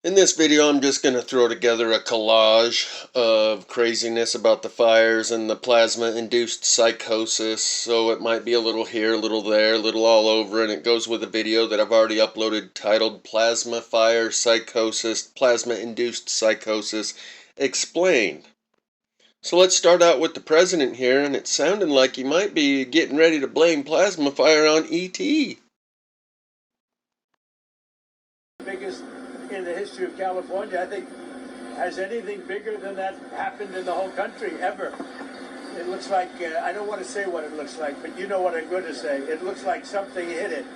In this video, I'm just going to throw together a collage of craziness about the fires and the plasma-induced psychosis. So it might be a little here, a little there, a little all over, and it goes with a video that I've already uploaded titled Plasma Fire Psychosis, Plasma-Induced Psychosis Explained. So let's start out with the president here, and it's sounding like he might be getting ready to blame plasma fire on E.T. Biggest in the history of California. I think, has anything bigger than that happened in the whole country ever? It looks like, I don't want to say what it looks like, but you know what I'm going to say. It looks like something hit it.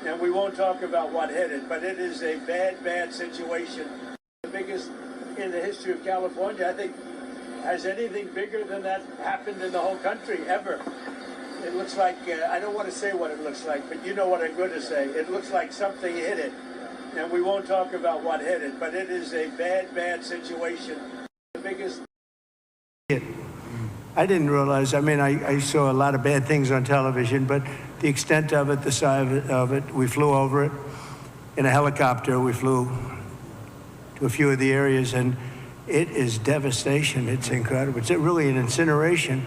And we won't talk about what hit it, but it is a bad, bad situation. The biggest in the history of California. I think, has anything bigger than that happened in the whole country ever? It looks like, I don't want to say what it looks like, but you know what I'm going to say. It looks like something hit it. And we won't talk about what hit it, but it is a bad, bad situation. The biggest... I didn't realize, I mean, I saw a lot of bad things on television, but the extent of it, the size of it, we flew over it in a helicopter. We flew to a few of the areas, and it is devastation. It's incredible. It's really an incineration.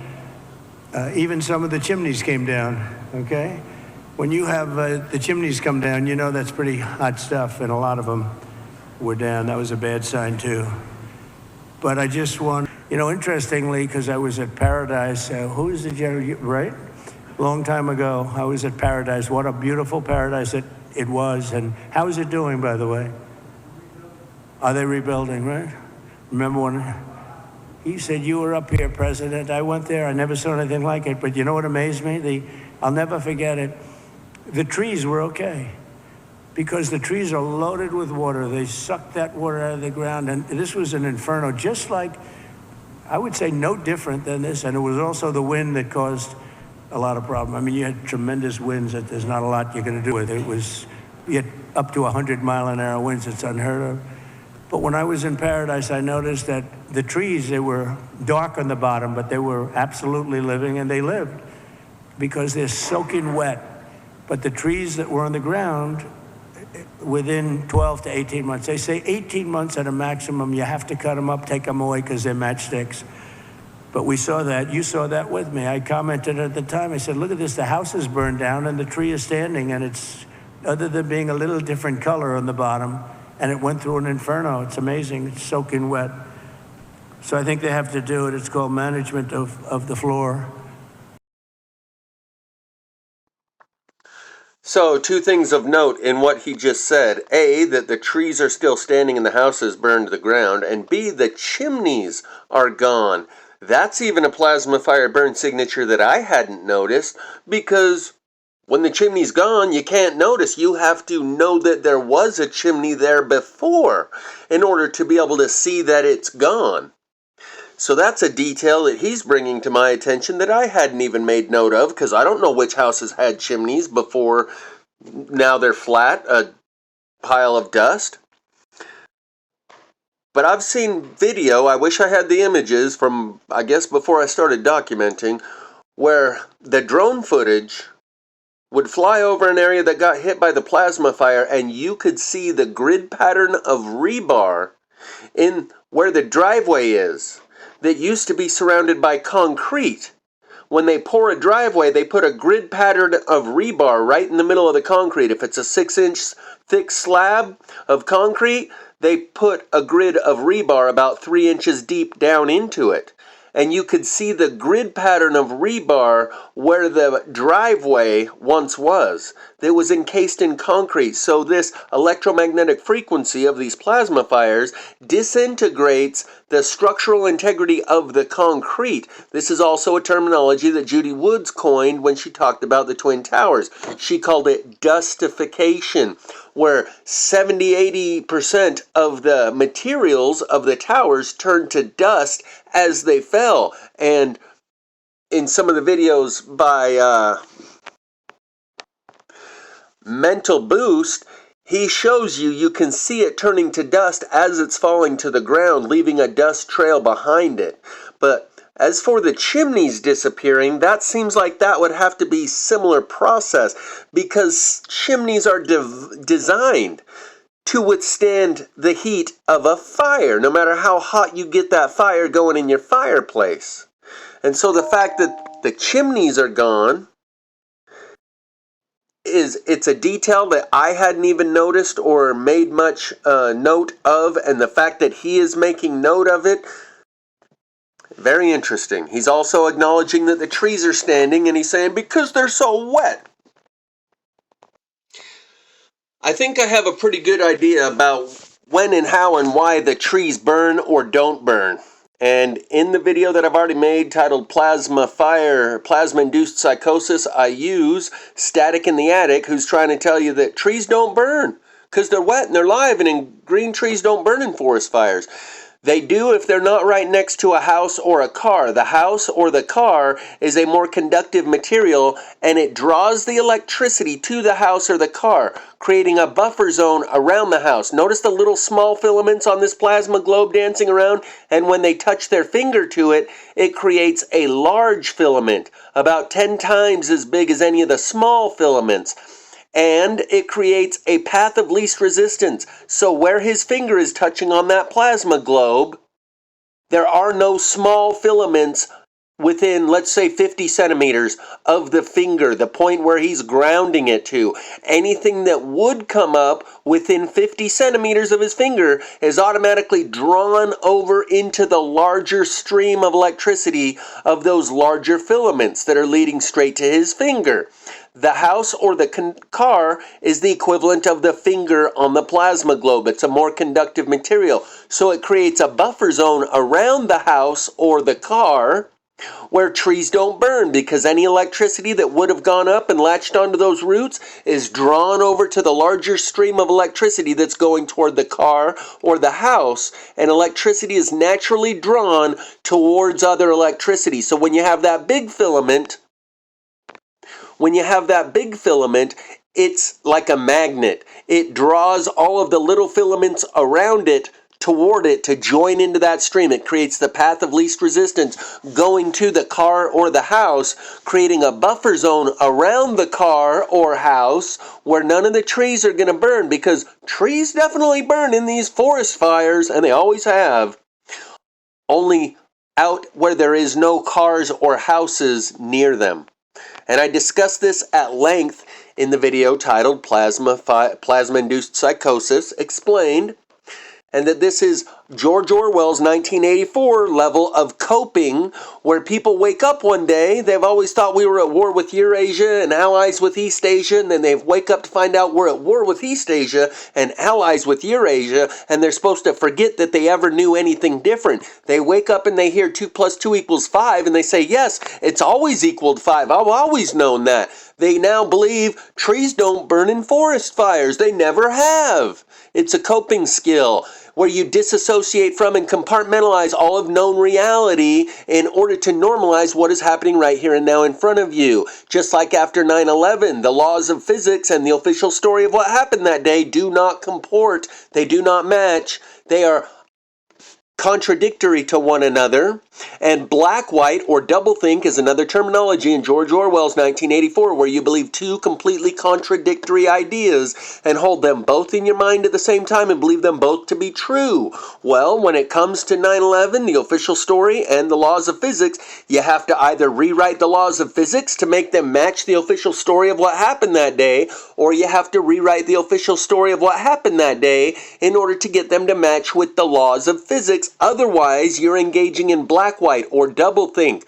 Even some of the chimneys came down, okay? When you have the chimneys come down, you know that's pretty hot stuff, and a lot of them were down. That was a bad sign, too. But I just want, you know, interestingly, because I was at Paradise, who is the general, right? A long time ago, I was at Paradise. What a beautiful paradise it was. And how is it doing, by the way? Are they rebuilding, right? Remember when he said, you were up here, President. I went there. I never saw anything like it. But you know what amazed me? I'll never forget it. The trees were okay, because the trees are loaded with water. They suck that water out of the ground, and this was an inferno, just like, I would say no different than this, and it was also the wind that caused a lot of problem. I mean, you had tremendous winds that there's not a lot you're going to do with it. You had up to 100-mile-an-hour winds. It's unheard of. But when I was in Paradise, I noticed that the trees, they were dark on the bottom, but they were absolutely living, and they lived because they're soaking wet. But the trees that were on the ground, within 12 to 18 months, they say 18 months at a maximum, you have to cut them up, take them away because they're matchsticks. But we saw that. You saw that with me. I commented at the time. I said, look at this. The house is burned down and the tree is standing, and it's, other than being a little different color on the bottom, and it went through an inferno. It's amazing. It's soaking wet. So I think they have to do it. It's called management of the floor. So, two things of note in what he just said. A, that the trees are still standing and the house is burned to the ground. And B, the chimneys are gone. That's even a plasma fire burn signature that I hadn't noticed, because when the chimney's gone, you can't notice. You have to know that there was a chimney there before in order to be able to see that it's gone. So that's a detail that he's bringing to my attention that I hadn't even made note of, because I don't know which houses had chimneys before now they're flat, a pile of dust. But I've seen video, I wish I had the images from, I guess, before I started documenting, where the drone footage would fly over an area that got hit by the plasma fire, and you could see the grid pattern of rebar in where the driveway is, that used to be surrounded by concrete. When they pour a driveway, they put a grid pattern of rebar right in the middle of the concrete. If it's a 6-inch thick slab of concrete, they put a grid of rebar about 3 inches deep down into it. And you could see the grid pattern of rebar where the driveway once was. That was encased in concrete. So this electromagnetic frequency of these plasma fires disintegrates the structural integrity of the concrete. This is also a terminology that Judy Woods coined when she talked about the Twin Towers. She called it dustification, where 70–80% of the materials of the towers turned to dust as they fell. And in some of the videos by Mental Boost, he shows you can see it turning to dust as it's falling to the ground, leaving a dust trail behind it. But as for the chimneys disappearing, that seems like that would have to be similar process, because chimneys are designed to withstand the heat of a fire, no matter how hot you get that fire going in your fireplace. And so the fact that the chimneys are gone it's a detail that I hadn't even noticed or made much note of, and the fact that he is making note of it, very interesting. He's also acknowledging that the trees are standing, and he's saying, because they're so wet. I think I have a pretty good idea about when and how and why the trees burn or don't burn. And in the video that I've already made titled Plasma-Induced Psychosis, I use Static in the Attic, who's trying to tell you that trees don't burn because they're wet and they're live, and green trees don't burn in forest fires. They do if they're not right next to a house or a car. The house or the car is a more conductive material, and it draws the electricity to the house or the car, creating a buffer zone around the house. Notice the little small filaments on this plasma globe dancing around, and when they touch their finger to it, it creates a large filament, about 10 times as big as any of the small filaments. And it creates a path of least resistance. So where his finger is touching on that plasma globe, there are no small filaments within, let's say, 50 centimeters of the finger, the point where he's grounding it to. Anything that would come up within 50 centimeters of his finger is automatically drawn over into the larger stream of electricity of those larger filaments that are leading straight to his finger. The house or the car is the equivalent of the finger on the plasma globe. It's a more conductive material. So it creates a buffer zone around the house or the car where trees don't burn, because any electricity that would have gone up and latched onto those roots is drawn over to the larger stream of electricity that's going toward the car or the house, and electricity is naturally drawn towards other electricity. So when you have that big filament, it's like a magnet. It draws all of the little filaments around it toward it to join into that stream. It creates the path of least resistance going to the car or the house, creating a buffer zone around the car or house where none of the trees are going to burn, because trees definitely burn in these forest fires, and they always have. Only out where there is no cars or houses near them. And I discussed this at length in the video titled Plasma-Induced Psychosis Explained, and that this is George Orwell's 1984 level of coping, where people wake up one day, they've always thought we were at war with Eurasia and allies with East Asia, and then they wake up to find out we're at war with East Asia and allies with Eurasia, and they're supposed to forget that they ever knew anything different. They wake up and they hear 2 + 2 = 5, and they say, yes, it's always equaled 5. I've always known that. They now believe trees don't burn in forest fires. They never have. It's a coping skill where you disassociate from and compartmentalize all of known reality in order to normalize what is happening right here and now in front of you. Just like after 9/11, the laws of physics and the official story of what happened that day do not comport. They do not match. They are contradictory to one another, and black-white or doublethink is another terminology in George Orwell's 1984, where you believe two completely contradictory ideas and hold them both in your mind at the same time and believe them both to be true. Well, when it comes to 9/11, the official story, and the laws of physics, you have to either rewrite the laws of physics to make them match the official story of what happened that day, or you have to rewrite the official story of what happened that day in order to get them to match with the laws of physics. Otherwise, you're engaging in black-white or doublethink,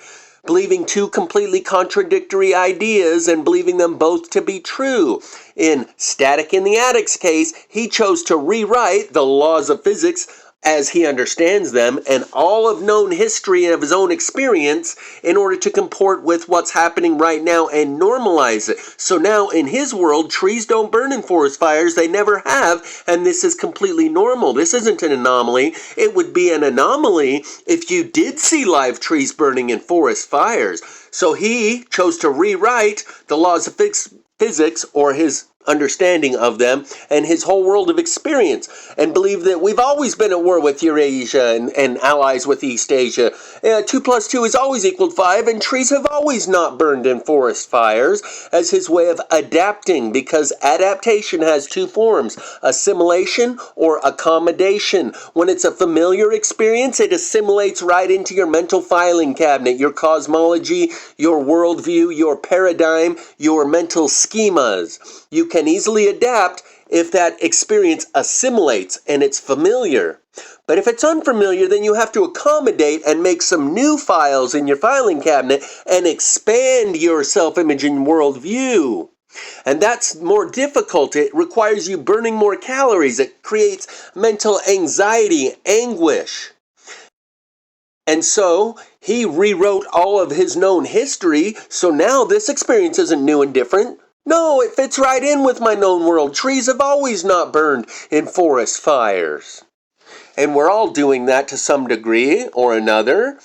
believing two completely contradictory ideas and believing them both to be true. In Static in the Attic's case, he chose to rewrite the laws of physics as he understands them and all of known history of his own experience in order to comport with what's happening right now and normalize it. So now in his world, trees don't burn in forest fires. They never have, and this is completely normal. This isn't an anomaly. It would be an anomaly if you did see live trees burning in forest fires. So he chose to rewrite the laws of physics, or his understanding of them and his whole world of experience, and believe that we've always been at war with Eurasia and allies with East Asia. 2 plus 2 is always equaled 5, and trees have always not burned in forest fires, as his way of adapting, because adaptation has two forms: assimilation or accommodation. When it's a familiar experience, it assimilates right into your mental filing cabinet, your cosmology, your worldview, your paradigm, your mental schemas. You can easily adapt if that experience assimilates and it's familiar. But if it's unfamiliar, then you have to accommodate and make some new files in your filing cabinet and expand your self-imaging worldview. And that's more difficult. It requires you burning more calories. It creates mental anxiety, anguish. And so he rewrote all of his known history, so now this experience isn't new and different. No, it fits right in with my known world. Trees have always not burned in forest fires. And we're all doing that to some degree or another.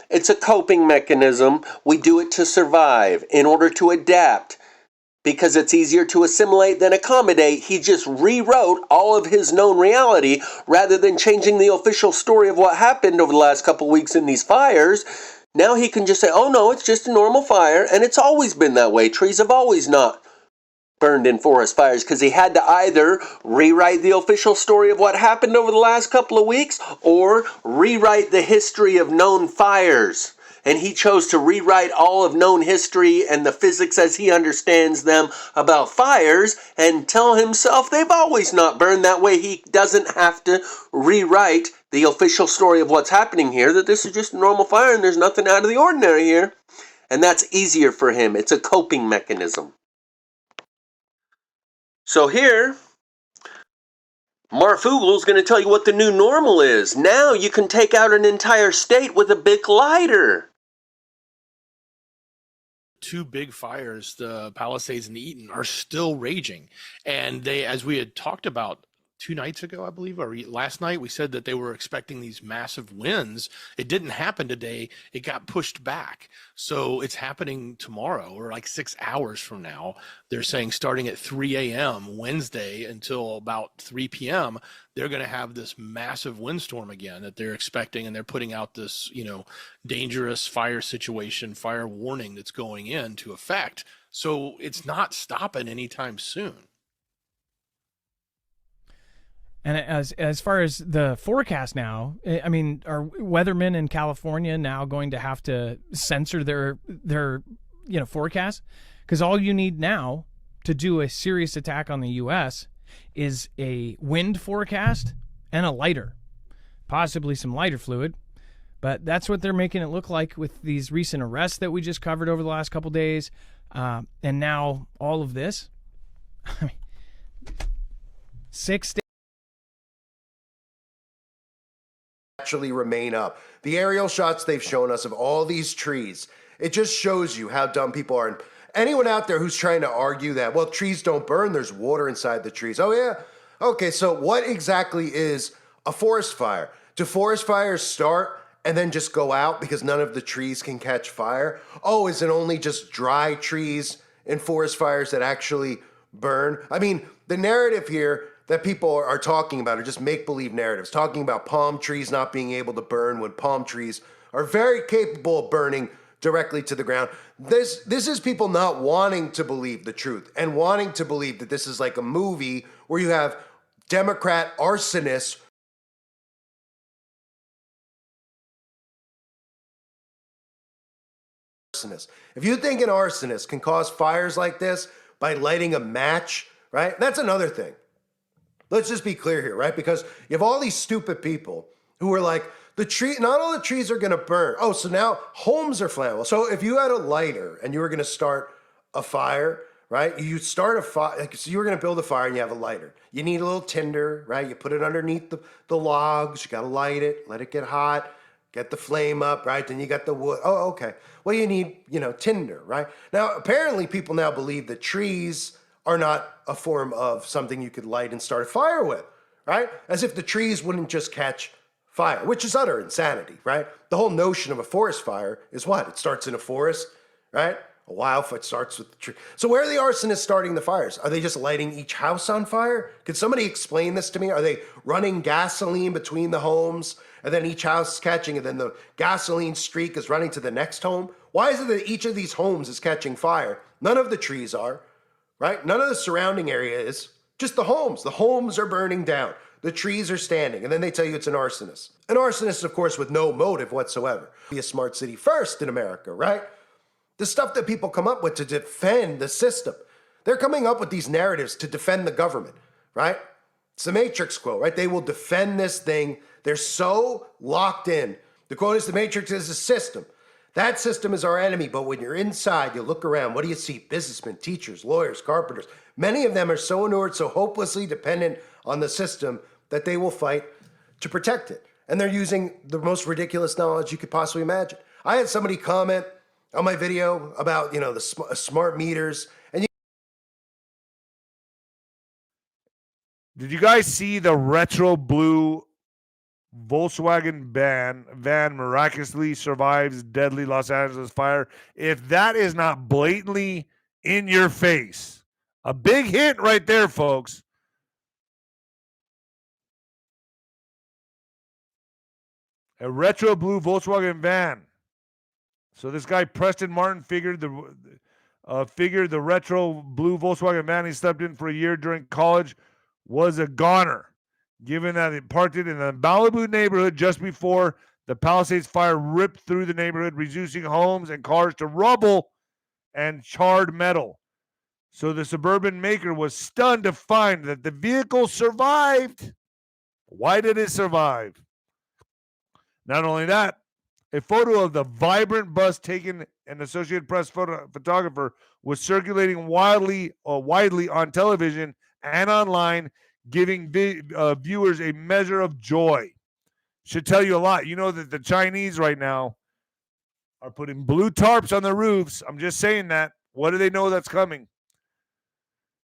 It's a coping mechanism. We do it to survive, in order to adapt. Because it's easier to assimilate than accommodate, he just rewrote all of his known reality rather than changing the official story of what happened over the last couple weeks in these fires. Now he can just say, oh no, it's just a normal fire, and it's always been that way. Trees have always not burned in forest fires, because he had to either rewrite the official story of what happened over the last couple of weeks or rewrite the history of known fires. And he chose to rewrite all of known history and the physics as he understands them about fires and tell himself they've always not burned. That way he doesn't have to rewrite the official story of what's happening here, that this is just a normal fire and there's nothing out of the ordinary here. And that's easier for him. It's a coping mechanism. So here, Marfugel's going to tell you what the new normal is. Now you can take out an entire state with a Bic lighter. Two big fires, the Palisades and the Eaton, are still raging. And they, as we had talked about 2 nights ago, I believe, or last night, we said that they were expecting these massive winds. It didn't happen today. It got pushed back. So it's happening tomorrow, or like 6 hours from now. They're saying starting at 3 a.m. Wednesday until about 3 p.m., they're going to have this massive windstorm again that they're expecting, and they're putting out this, dangerous fire situation, fire warning that's going into effect. So it's not stopping anytime soon. And as far as the forecast now, I mean, are weathermen in California now going to have to censor their forecast? Because all you need now to do a serious attack on the U.S. is a wind forecast and a lighter, possibly some lighter fluid. But that's what they're making it look like with these recent arrests that we just covered over the last couple days, and now all of this. I mean, 6 days. Actually remain up. The aerial shots they've shown us of all these trees, it just shows you how dumb people are. And anyone out there who's trying to argue that, well, trees don't burn, there's water inside the trees. Oh yeah? Okay, so what exactly is a forest fire? Do forest fires start and then just go out because none of the trees can catch fire? Oh, is it only just dry trees in forest fires that actually burn? I mean, the narrative here that people are talking about are just make-believe narratives, talking about palm trees not being able to burn when palm trees are very capable of burning directly to the ground. This is people not wanting to believe the truth and wanting to believe that this is like a movie where you have Democrat arsonists If you think an arsonist can cause fires like this by lighting a match, right? That's another thing. Let's just be clear here, right? Because you have all these stupid people who are like, not all the trees are gonna burn. Oh, so now homes are flammable. So if you had a lighter and you were gonna start a fire, right? You start a fire, so you were gonna build a fire and you have a lighter. You need a little tinder, right? You put it underneath the logs, you gotta light it, let it get hot, get the flame up, right? Then you got the wood. Oh, okay. Well, you need, tinder, right? Now, apparently people now believe that trees are not a form of something you could light and start a fire with, right? As if the trees wouldn't just catch fire, which is utter insanity, right? The whole notion of a forest fire is what? It starts in a forest, right? A wildfire starts with the tree. So where are the arsonists starting the fires? Are they just lighting each house on fire? Could somebody explain this to me? Are they running gasoline between the homes and then each house is catching and then the gasoline streak is running to the next home? Why is it that each of these homes is catching fire? None of the trees are, right? None of the surrounding area is. Just the homes. The homes are burning down. The trees are standing. And then they tell you it's an arsonist. An arsonist, of course, with no motive whatsoever. Be a smart city first in America, right? The stuff that people come up with to defend the system. They're coming up with these narratives to defend the government, right? It's the Matrix quote, right? They will defend this thing. They're so locked in. The quote is, the Matrix is a system. That system is our enemy, but when you're inside, you look around, what do you see? Businessmen, teachers, lawyers, carpenters. Many of them are so inured, so hopelessly dependent on the system that they will fight to protect it. And they're using the most ridiculous knowledge you could possibly imagine. I had somebody comment on my video about, the smart meters. And did you guys see the retro blue Volkswagen van miraculously survives deadly Los Angeles fire? If that is not blatantly in your face, a big hint right there, folks. A retro blue Volkswagen van. So this guy Preston Martin figured the retro blue Volkswagen van he slept in for a year during college was a goner, given that it parked it in the Malibu neighborhood just before the Palisades fire ripped through the neighborhood, reducing homes and cars to rubble and charred metal. So the suburban maker was stunned to find that the vehicle survived. Why did it survive? Not only that, a photo of the vibrant bus taken an Associated Press photographer was circulating widely on television and online, giving viewers a measure of joy. Should tell you a lot. You know that the Chinese right now are putting blue tarps on the roofs. I'm just saying that. What do they know that's coming?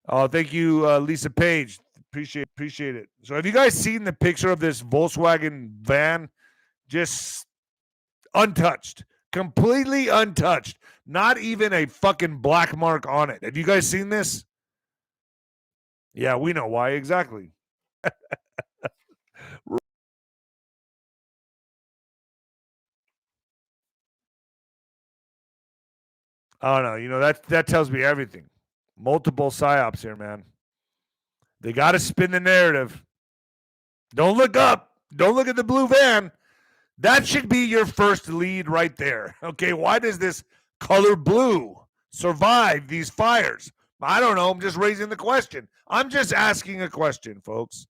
Oh, thank you, Lisa Page. Appreciate it. So have you guys seen the picture of this Volkswagen van? Just untouched, completely untouched, not even a fucking black mark on it. Have you guys seen this? Yeah, we know why exactly. Oh no, that tells me everything. Multiple psyops here, man. They got to spin the narrative. Don't look up. Don't look at the blue van. That should be your first lead right there. Okay, why does this color blue survive these fires? I don't know. I'm just raising the question. I'm just asking a question, folks.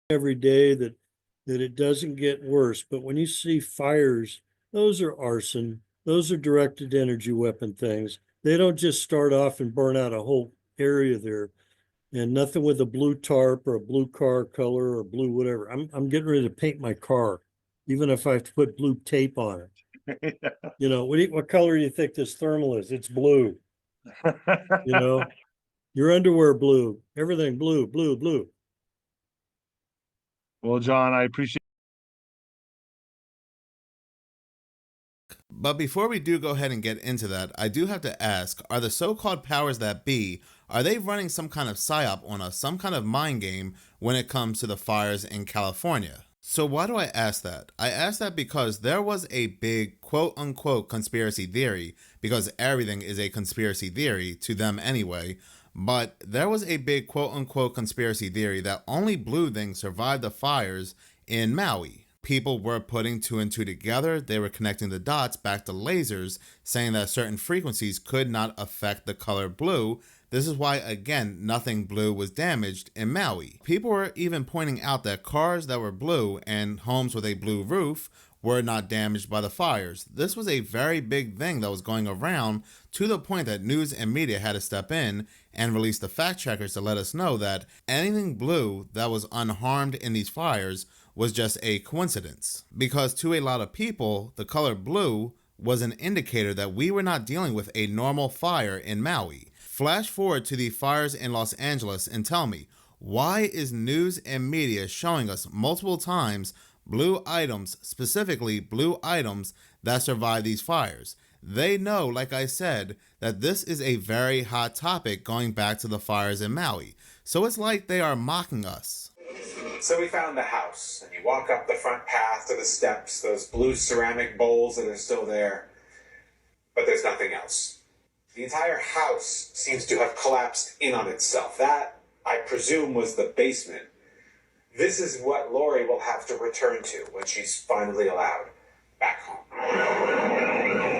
Every day that it doesn't get worse, but when you see fires, those are arson. Those are directed energy weapon things. They don't just start off and burn out a whole area there. And nothing with a blue tarp or a blue car color or blue whatever. I'm getting ready to paint my car, even if I have to put blue tape on it. What color do you think this thermal is? It's blue. Your underwear blue, everything blue, blue, blue. Well, John, I appreciate. But before we do go ahead and get into that, I do have to ask, are the so-called powers that be, are they running some kind of psyop on us, some kind of mind game when it comes to the fires in California? So why do I ask that? I ask that because there was a big quote-unquote conspiracy theory, because everything is a conspiracy theory to them anyway, but there was a big quote-unquote conspiracy theory that only blue things survived the fires in Maui. People were putting two and two together. They were connecting the dots back to lasers, saying that certain frequencies could not affect the color blue. This is why, again, nothing blue was damaged in Maui. People were even pointing out that cars that were blue and homes with a blue roof were not damaged by the fires. This was a very big thing that was going around, to the point that news and media had to step in and release the fact checkers to let us know that anything blue that was unharmed in these fires was just a coincidence. Because to a lot of people, the color blue was an indicator that we were not dealing with a normal fire in Maui. Flash forward to the fires in Los Angeles and tell me, why is news and media showing us multiple times blue items, specifically blue items that survive these fires. They know, like I said, that this is a very hot topic going back to the fires in Maui. So it's like they are mocking us. So we found the house, and you walk up the front path to the steps, those blue ceramic bowls that are still there, but there's nothing else. The entire house seems to have collapsed in on itself. That, I presume, was the basement. This is what Lori will have to return to when she's finally allowed back home.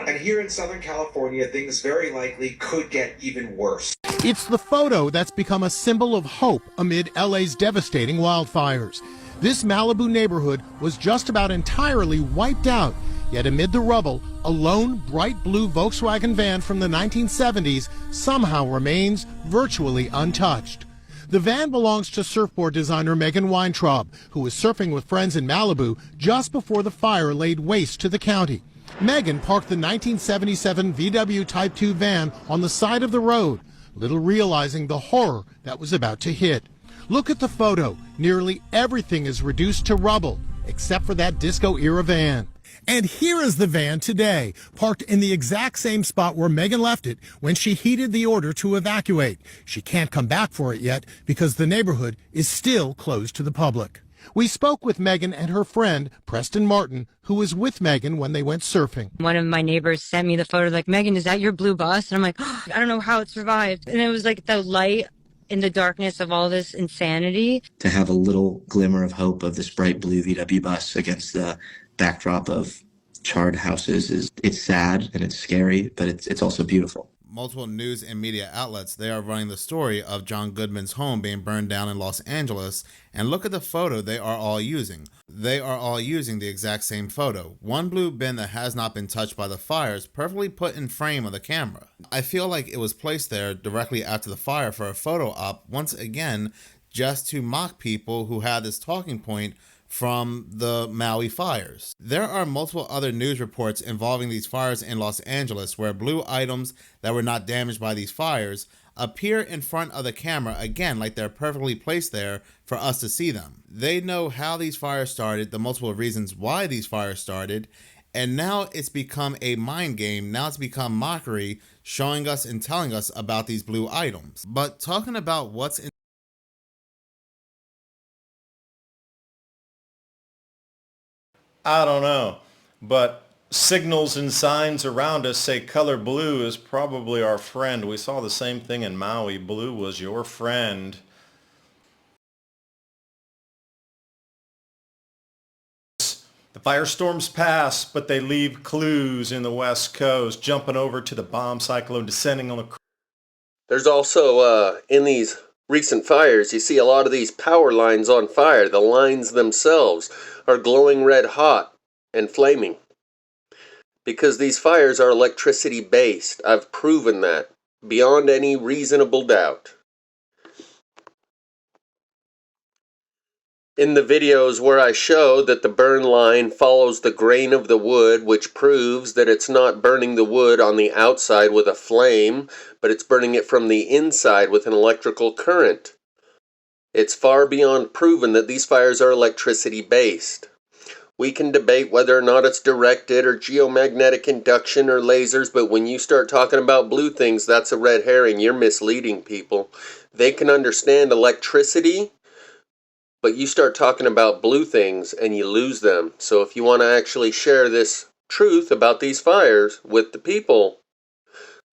And here in Southern California, things very likely could get even worse. It's the photo that's become a symbol of hope amid LA's devastating wildfires. This Malibu neighborhood was just about entirely wiped out, yet amid the rubble, a lone bright blue Volkswagen van from the 1970s somehow remains virtually untouched. The van belongs to surfboard designer Megan Weintraub, who was surfing with friends in Malibu just before the fire laid waste to the county. Megan parked the 1977 VW Type 2 van on the side of the road, little realizing the horror that was about to hit. Look at the photo. Nearly everything is reduced to rubble, except for that disco-era van. And here is the van today, parked in the exact same spot where Megan left it when she heeded the order to evacuate. She can't come back for it yet because the neighborhood is still closed to the public. We spoke with Megan and her friend, Preston Martin, who was with Megan when they went surfing. One of my neighbors sent me the photo, like, Megan, is that your blue bus? And I'm like, oh, I don't know how it survived. And it was like the light in the darkness of all this insanity. To have a little glimmer of hope of this bright blue VW bus against the backdrop of charred houses it's sad and it's scary, but it's also beautiful. Multiple news and media outlets, they are running the story of John Goodman's home being burned down in Los Angeles, and look at the photo they are all using. They are all using the exact same photo. One blue bin that has not been touched by the fires, perfectly put in frame of the camera. I feel like it was placed there directly after the fire for a photo op, once again, just to mock people who had this talking point from the Maui fires. There are multiple other news reports involving these fires in Los Angeles where blue items that were not damaged by these fires appear in front of the camera, again, like they're perfectly placed there for us to see them. They know how these fires started, the multiple reasons why these fires started, and now it's become a mind game. Now it's become mockery, showing us and telling us about these blue items. But talking about what's in I don't know, but signals and signs around us say color blue is probably our friend. We saw the same thing in Maui. Blue was your friend. The firestorms pass, but they leave clues in the West Coast, jumping over to the bomb cyclone, descending on the... There's also, in these recent fires, you see a lot of these power lines on fire. The lines themselves are glowing red hot and flaming because these fires are electricity based. I've proven that beyond any reasonable doubt. In the videos where I show that the burn line follows the grain of the wood, which proves that it's not burning the wood on the outside with a flame, but it's burning it from the inside with an electrical current. It's far beyond proven that these fires are electricity based. We can debate whether or not it's directed or geomagnetic induction or lasers, but when you start talking about blue things, that's a red herring. You're misleading people. They can understand electricity, but you start talking about blue things and you lose them. So if you want to actually share this truth about these fires with the people,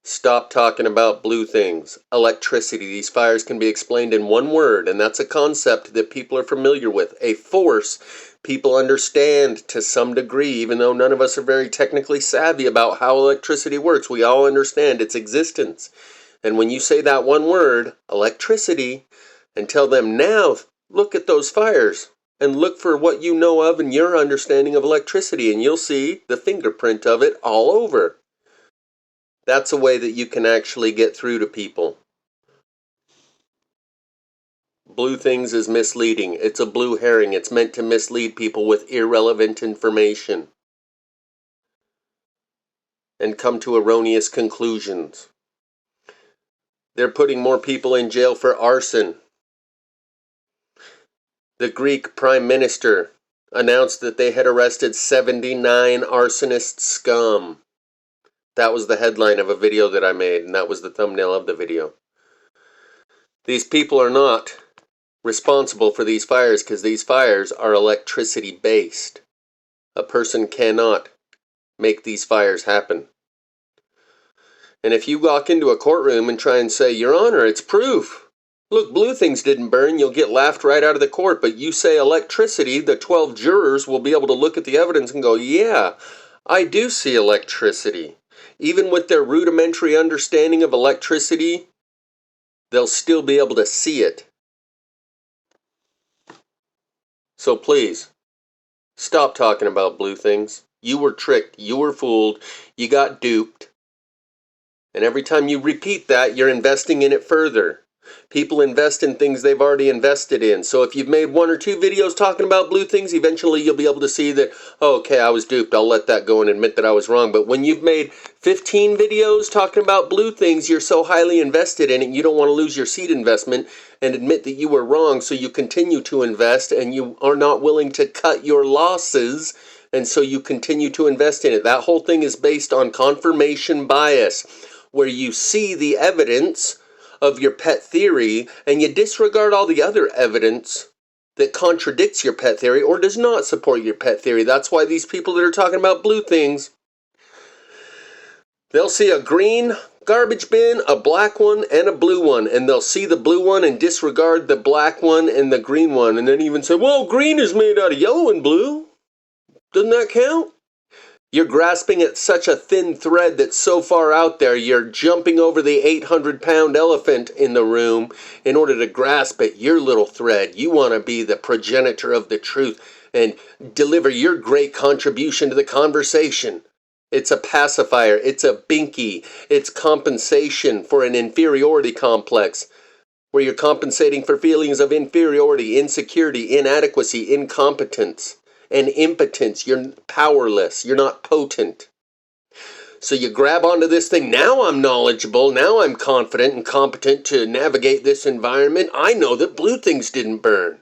stop talking about blue things. Electricity. These fires can be explained in one word, and that's a concept that people are familiar with. A force people understand to some degree, even though none of us are very technically savvy about how electricity works. We all understand its existence. And when you say that one word, electricity, and tell them now, look at those fires and look for what you know of and your understanding of electricity, and you'll see the fingerprint of it all over. That's a way that you can actually get through to people. Blue things is misleading. It's a blue herring. It's meant to mislead people with irrelevant information and come to erroneous conclusions. They're putting more people in jail for arson. The Greek Prime Minister announced that they had arrested 79 arsonist scum. That was the headline of a video that I made, and that was the thumbnail of the video. These people are not responsible for these fires because these fires are electricity based. A person cannot make these fires happen. And if you walk into a courtroom and try and say, Your Honor, it's proof. Look, blue things didn't burn, you'll get laughed right out of the court. But you say electricity, the 12 jurors will be able to look at the evidence and go, yeah, I do see electricity. Even with their rudimentary understanding of electricity, they'll still be able to see it. So please, stop talking about blue things. You were tricked. You were fooled. You got duped. And every time you repeat that, you're investing in it further. People invest in things they've already invested in. So if you've made 1 or 2 videos talking about blue things, eventually you'll be able to see that, oh, okay, I was duped. I'll let that go and admit that I was wrong. But when you've made 15 videos talking about blue things, you're so highly invested in it, you don't want to lose your seed investment and admit that you were wrong. So you continue to invest and you are not willing to cut your losses. And so you continue to invest in it. That whole thing is based on confirmation bias, where you see the evidence of your pet theory and you disregard all the other evidence that contradicts your pet theory or does not support your pet theory. That's why these people that are talking about blue things, they'll see a green garbage bin, a black one, and a blue one, and they'll see the blue one and disregard the black one and the green one, and then even say, well, green is made out of yellow and blue. Doesn't that count? You're grasping at such a thin thread that's so far out there, you're jumping over the 800-pound elephant in the room in order to grasp at your little thread. You want to be the progenitor of the truth and deliver your great contribution to the conversation. It's a pacifier. It's a binky. It's compensation for an inferiority complex, where you're compensating for feelings of inferiority, insecurity, inadequacy, incompetence, and impotence. You're powerless. You're not potent. So you grab onto this thing. Now I'm knowledgeable. Now I'm confident and competent to navigate this environment. I know that blue things didn't burn.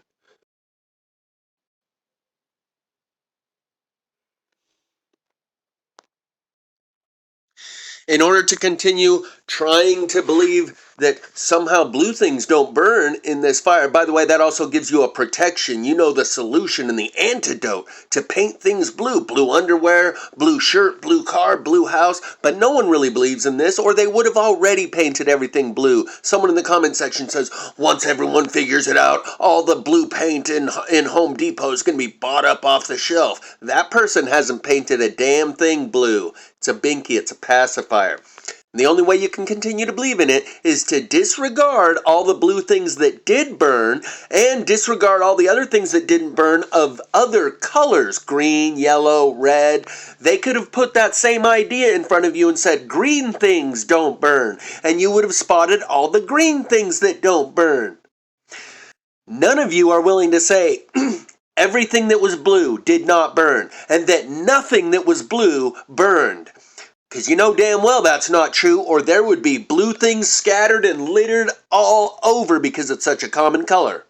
In order to continue trying to believe that somehow blue things don't burn in this fire. By the way, that also gives you a protection. You know the solution and the antidote to paint things blue. Blue underwear, blue shirt, blue car, blue house. But no one really believes in this, or they would have already painted everything blue. Someone in the comment section says, once everyone figures it out, all the blue paint in Home Depot is going to be bought up off the shelf. That person hasn't painted a damn thing blue. It's a binky. It's a pacifier. And the only way you can continue to believe in it is to disregard all the blue things that did burn and disregard all the other things that didn't burn of other colors, green, yellow, red. They could have put that same idea in front of you and said, green things don't burn. And you would have spotted all the green things that don't burn. None of you are willing to say, everything that was blue did not burn, and that nothing that was blue burned. Because you know damn well that's not true, or there would be blue things scattered and littered all over because it's such a common color.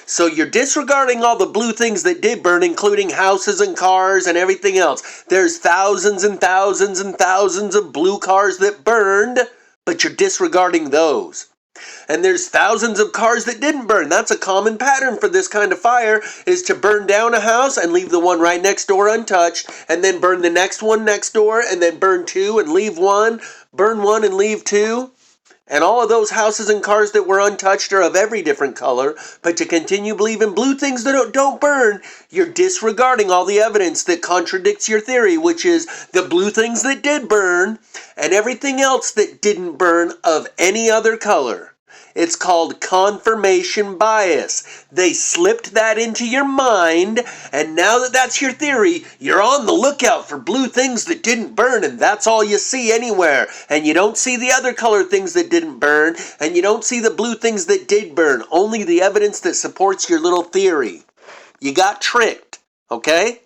So you're disregarding all the blue things that did burn, including houses and cars and everything else. There's thousands and thousands and thousands of blue cars that burned, but you're disregarding those. And there's thousands of cars that didn't burn. That's a common pattern for this kind of fire, is to burn down a house and leave the one right next door untouched, and then burn the next one next door, and then burn 2 and leave 1, burn 1 and leave 2. And all of those houses and cars that were untouched are of every different color. But to continue believing blue things that don't burn, you're disregarding all the evidence that contradicts your theory, which is the blue things that did burn and everything else that didn't burn of any other color. It's called confirmation bias. They slipped that into your mind, and now that that's your theory, you're on the lookout for blue things that didn't burn, and that's all you see anywhere. And you don't see the other color things that didn't burn, and you don't see the blue things that did burn, only the evidence that supports your little theory. You got tricked, okay?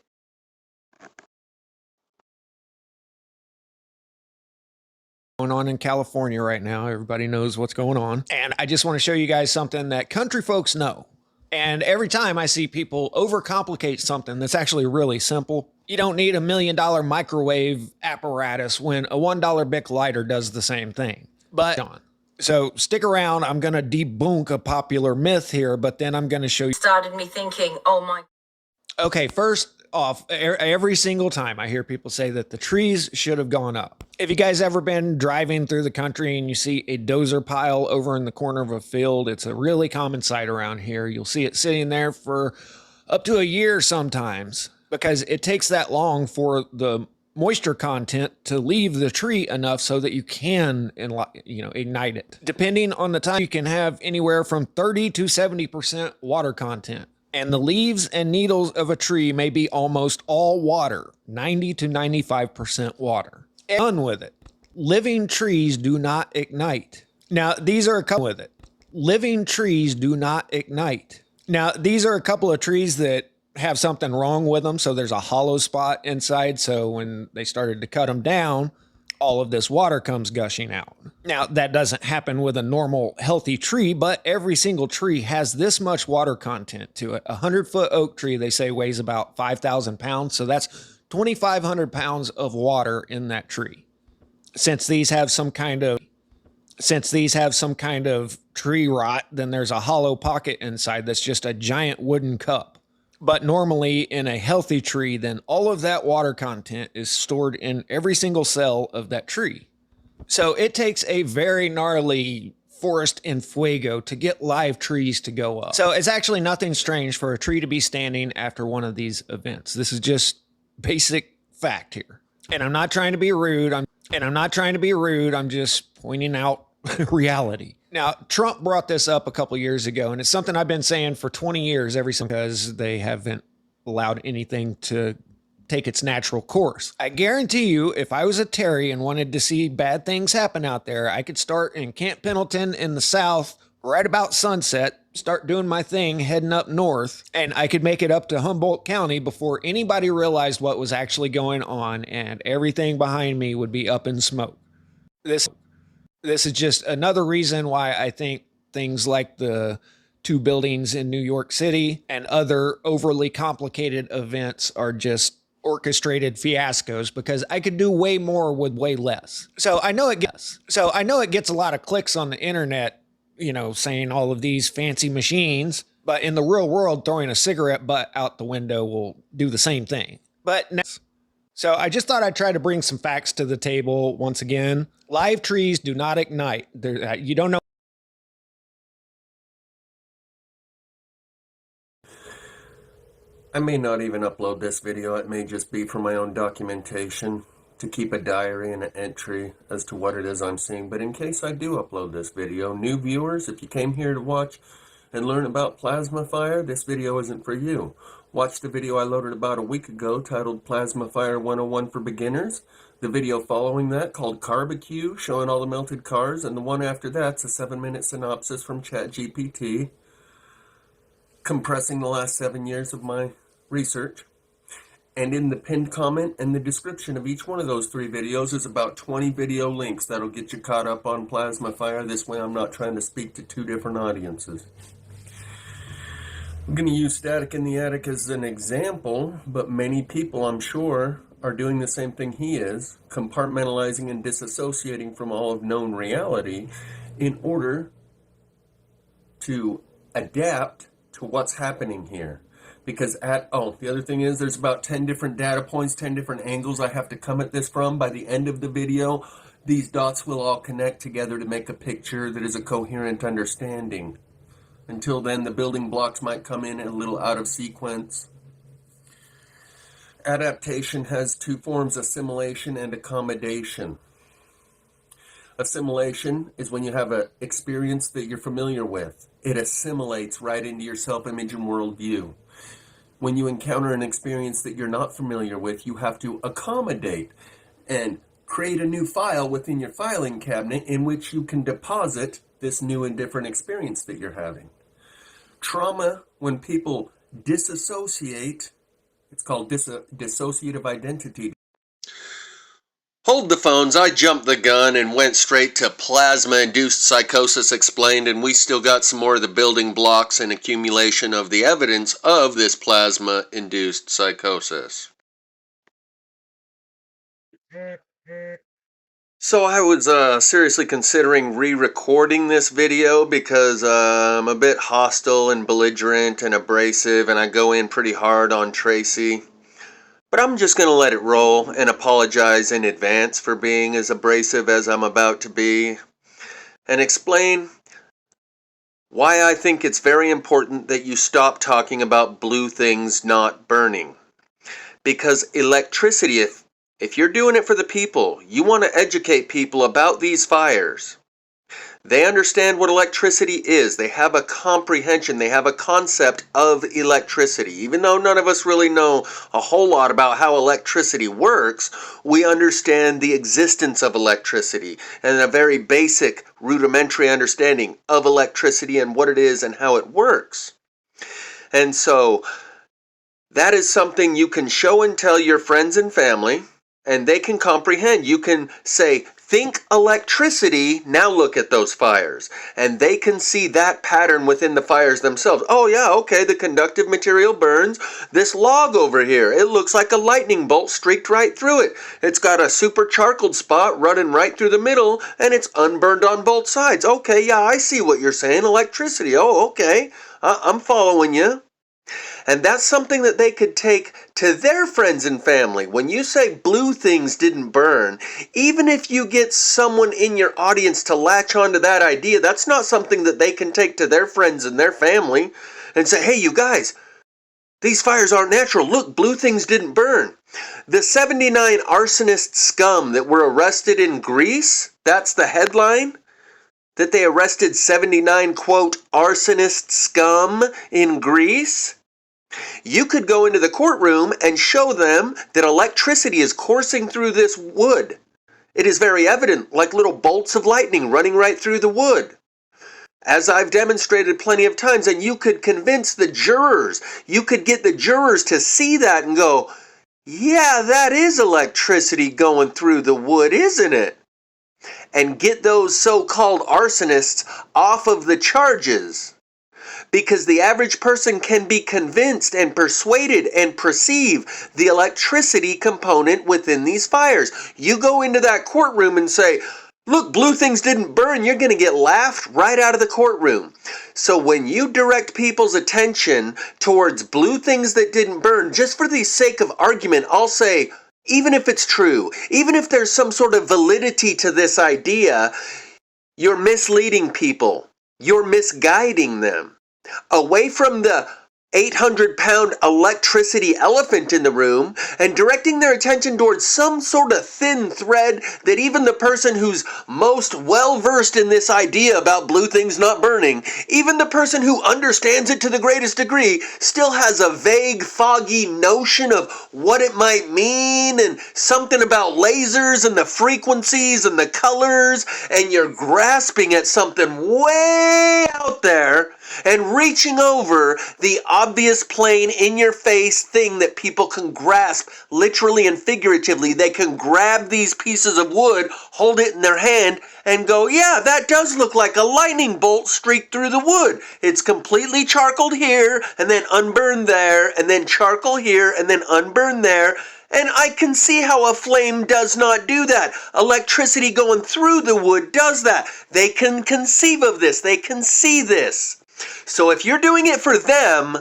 Going on in California right now. Everybody knows what's going on. And I just want to show you guys something that country folks know. And every time I see people overcomplicate something that's actually really simple, you don't need $1 million microwave apparatus when a $1 Bic lighter does the same thing. But so stick around. I'm going to debunk a popular myth here, but then I'm going to show you. Started me thinking, oh my. Okay, first off, every single time I hear people say that the trees should have gone up. If you guys ever been driving through the country and you see a dozer pile over in the corner of a field, it's a really common sight around here. You'll see it sitting there for up to a year sometimes because it takes that long for the moisture content to leave the tree enough so that you can, ignite it. Depending on the time, you can have anywhere from 30 to 70% water content. And the leaves and needles of a tree may be almost all water, 90 to 95% water. And done with it. Living trees do not ignite. Now, these are a couple with it. Living trees do not ignite. Now, these are a couple of trees that have something wrong with them. So there's a hollow spot inside. So when they started to cut them down, all of this water comes gushing out. Now, that doesn't happen with a normal, healthy tree, but every single tree has this much water content to it. A 100-foot oak tree, they say, weighs about 5,000 pounds. So that's 2,500 pounds of water in that tree. Since these have some kind of tree rot, then there's a hollow pocket inside that's just a giant wooden cup. But normally in a healthy tree, then all of that water content is stored in every single cell of that tree. So it takes a very gnarly forest in fuego to get live trees to go up. So it's actually nothing strange for a tree to be standing after one of these events. This is just basic fact here. And I'm not trying to be rude. I'm just pointing out reality. Now, Trump brought this up a couple years ago, and it's something I've been saying for 20 years because they haven't allowed anything to take its natural course. I guarantee you, if I was a Terry and wanted to see bad things happen out there, I could start in Camp Pendleton in the South right about sunset, start doing my thing, heading up north, and I could make it up to Humboldt County before anybody realized what was actually going on, and everything behind me would be up in smoke. This is just another reason why I think things like the 2 buildings in New York City and other overly complicated events are just orchestrated fiascos, because I could do way more with way less. So I know it gets a lot of clicks on the internet, saying all of these fancy machines, but in the real world, throwing a cigarette butt out the window will do the same thing. So I just thought I'd try to bring some facts to the table once again. Live trees do not ignite. You don't know. I may not even upload this video. It may just be for my own documentation, to keep a diary and an entry as to what it is I'm seeing. But in case I do upload this video, new viewers, if you came here to watch and learn about plasma fire, this video isn't for you. Watch the video I loaded about a week ago titled Plasma Fire 101 for Beginners. The video following that called Carbecue, showing all the melted cars, and the one after that's a 7-minute synopsis from ChatGPT, compressing the last 7 years of my research. And in the pinned comment and the description of each one of those 3 videos is about 20 video links that'll get you caught up on plasma fire. This way I'm not trying to speak to 2 different audiences. I'm going to use Static in the Attic as an example, but many people, I'm sure, are doing the same thing he is, compartmentalizing and disassociating from all of known reality in order to adapt to what's happening here. Because the other thing is, there's about 10 different data points, 10 different angles I have to come at this from. By the end of the video, these dots will all connect together to make a picture that is a coherent understanding. Until then, the building blocks might come in a little out of sequence. Adaptation has 2 forms, assimilation and accommodation. Assimilation is when you have an experience that you're familiar with. It assimilates right into your self-image and worldview. When you encounter an experience that you're not familiar with, you have to accommodate and create a new file within your filing cabinet in which you can deposit this new and different experience that you're having. Trauma, when people disassociate, it's called dissociative identity. Hold hold the phones, I jumped the gun and went straight to plasma-induced psychosis explained, and we still got some more of the building blocks and accumulation of the evidence of this plasma-induced psychosis. So I was seriously considering re-recording this video because I'm a bit hostile and belligerent and abrasive, and I go in pretty hard on Tracy. But I'm just going to let it roll and apologize in advance for being as abrasive as I'm about to be, and explain why I think it's very important that you stop talking about blue things not burning. Because electricity, if you're doing it for the people, you want to educate people about these fires. They understand what electricity is. They have a comprehension. They have a concept of electricity. Even though none of us really know a whole lot about how electricity works, we understand the existence of electricity and a very basic, rudimentary understanding of electricity and what it is and how it works. And so that is something you can show and tell your friends and family, and they can comprehend. You can say, think electricity, now look at those fires. And they can see that pattern within the fires themselves. Oh yeah, okay, the conductive material burns. This log over here, it looks like a lightning bolt streaked right through it. It's got a super charcoaled spot running right through the middle, and it's unburned on both sides. Okay, yeah, I see what you're saying, electricity. Oh, okay, I'm following you. And that's something that they could take to their friends and family. When you say blue things didn't burn, even if you get someone in your audience to latch onto that idea, that's not something that they can take to their friends and their family and say, hey, you guys, these fires aren't natural. Look, blue things didn't burn. The 79 arsonist scum that were arrested in Greece, that's the headline. That they arrested 79, quote, arsonist scum in Greece. You could go into the courtroom and show them that electricity is coursing through this wood. It is very evident, like little bolts of lightning running right through the wood. As I've demonstrated plenty of times, and you could convince the jurors, you could get the jurors to see that and go, yeah, that is electricity going through the wood, isn't it? And get those so-called arsonists off of the charges. Because the average person can be convinced and persuaded and perceive the electricity component within these fires. You go into that courtroom and say, look, blue things didn't burn, you're going to get laughed right out of the courtroom. So when you direct people's attention towards blue things that didn't burn, just for the sake of argument, I'll say, even if it's true, even if there's some sort of validity to this idea, you're misleading people. You're misguiding them. Away from the 800-pound electricity elephant in the room and directing their attention towards some sort of thin thread that even the person who's most well-versed in this idea about blue things not burning, even the person who understands it to the greatest degree, still has a vague, foggy notion of what it might mean and something about lasers and the frequencies and the colors, and you're grasping at something way out there and reaching over the obvious plain in-your-face thing that people can grasp literally and figuratively. They can grab these pieces of wood, hold it in their hand, and go, yeah, that does look like a lightning bolt streaked through the wood. It's completely charcoaled here, and then unburned there, and then charcoal here, and then unburned there. And I can see how a flame does not do that. Electricity going through the wood does that. They can conceive of this. They can see this. So if you're doing it for them,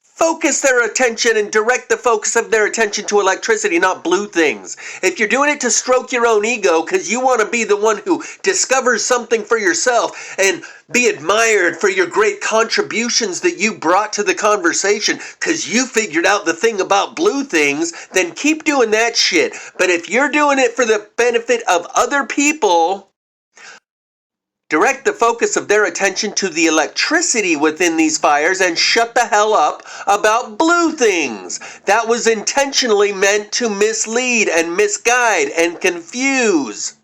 focus their attention and direct the focus of their attention to electricity, not blue things. If you're doing it to stroke your own ego because you want to be the one who discovers something for yourself and be admired for your great contributions that you brought to the conversation because you figured out the thing about blue things, then keep doing that shit. But if you're doing it for the benefit of other people, direct the focus of their attention to the electricity within these fires and shut the hell up about blue things. That was intentionally meant to mislead and misguide and confuse.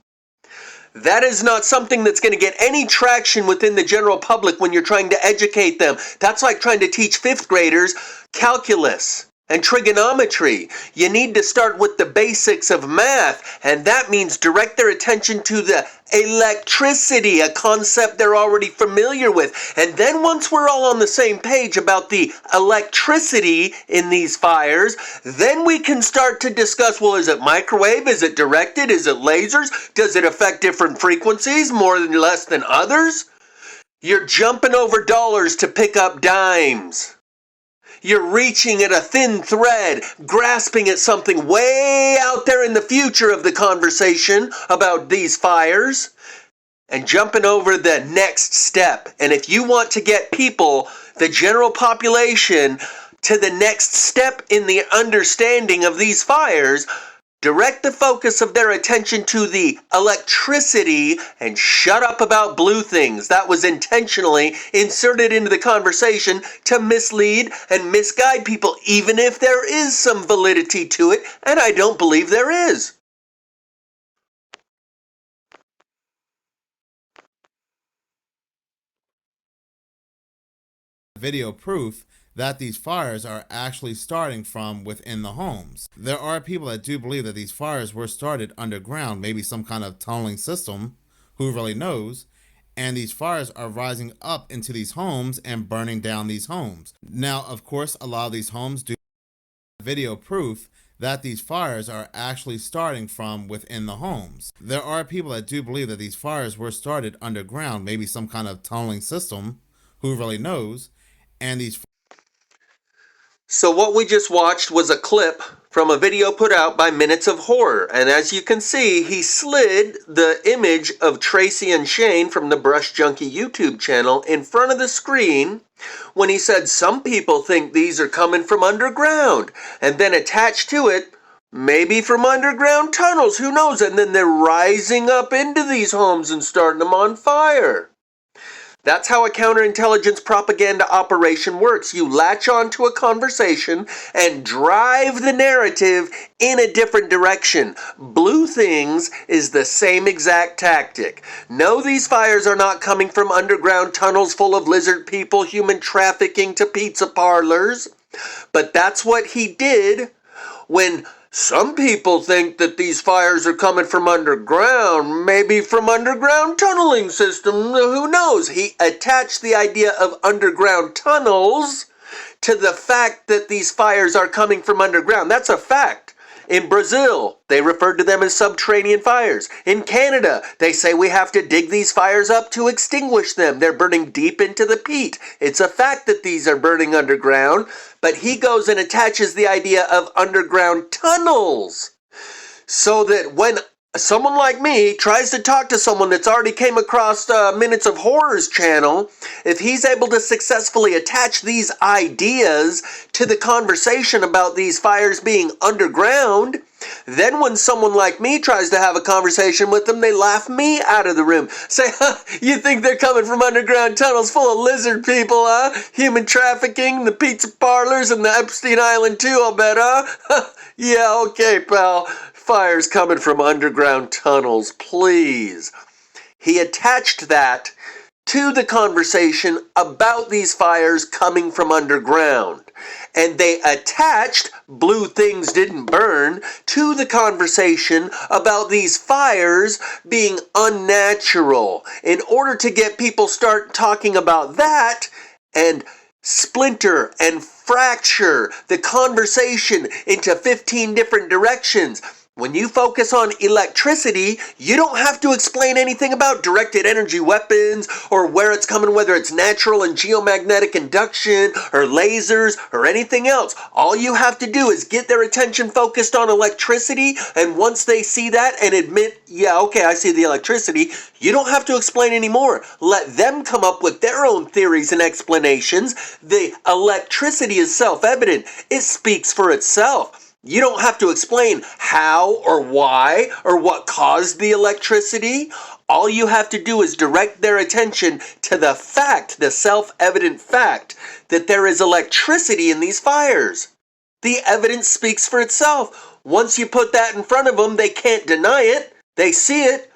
That is not something that's going to get any traction within the general public when you're trying to educate them. That's like trying to teach fifth graders calculus. and trigonometry. You need to start with the basics of math, and that means direct their attention to the electricity, a concept they're already familiar with. And then once we're all on the same page about the electricity in these fires, then we can start to discuss, well, is it microwave? Is it directed? Is it lasers? Does it affect different frequencies more or less than others? You're jumping over dollars to pick up dimes. You're reaching at a thin thread, grasping at something way out there in the future of the conversation about these fires, and jumping over the next step. And if you want to get people, the general population, to the next step in the understanding of these fires, direct the focus of their attention to the electricity and shut up about blue things. That was intentionally inserted into the conversation to mislead and misguide people, even if there is some validity to it, and I don't believe there is. Video proof that these fires are actually starting from within the homes. There are people that do believe that these fires were started underground, maybe some kind of tunneling system, who really knows, and these fires are rising up into these homes and burning down these homes. Now, of course, a lot of these homes do video proof that these fires are actually starting from within the homes. There are people that do believe that these fires were started underground, maybe some kind of tunneling system, who really knows, and these. So what we just watched was a clip from a video put out by Minutes of Horror, and as you can see, he slid the image of Tracy and Shane from the Brush Junkie YouTube channel in front of the screen when he said some people think these are coming from underground, and then attached to it, maybe from underground tunnels, who knows, and then they're rising up into these homes and starting them on fire. That's how a counterintelligence propaganda operation works. You latch onto a conversation and drive the narrative in a different direction. Blue things is the same exact tactic. No, these fires are not coming from underground tunnels full of lizard people, human trafficking to pizza parlors. But that's what he did when some people think that these fires are coming from underground, maybe from underground tunneling system, who knows? He attached the idea of underground tunnels to the fact that these fires are coming from underground. That's a fact. In Brazil, they referred to them as subterranean fires. In Canada, they say we have to dig these fires up to extinguish them. They're burning deep into the peat. It's a fact that these are burning underground, but he goes and attaches the idea of underground tunnels so that when someone like me tries to talk to someone that's already came across Minutes of Horror's channel, if he's able to successfully attach these ideas to the conversation about these fires being underground, then when someone like me tries to have a conversation with them, they laugh me out of the room. Say, huh, you think they're coming from underground tunnels full of lizard people, huh? Human trafficking, the pizza parlors, and the Epstein Island too, I'll bet, huh? Yeah, okay, pal. Fires coming from underground tunnels, please. He attached that to the conversation about these fires coming from underground. And they attached blue things didn't burn to the conversation about these fires being unnatural. In order to get people start talking about that and splinter and fracture the conversation into 15 different directions. When you focus on electricity, you don't have to explain anything about directed energy weapons or where it's coming, whether it's natural and geomagnetic induction or lasers or anything else. All you have to do is get their attention focused on electricity, and once they see that and admit, yeah, okay, I see the electricity, you don't have to explain anymore. Let them come up with their own theories and explanations. The electricity is self-evident. It speaks for itself. You don't have to explain how or why or what caused the electricity. All you have to do is direct their attention to the fact, the self-evident fact, that there is electricity in these fires. The evidence speaks for itself. Once you put that in front of them, they can't deny it. They see it.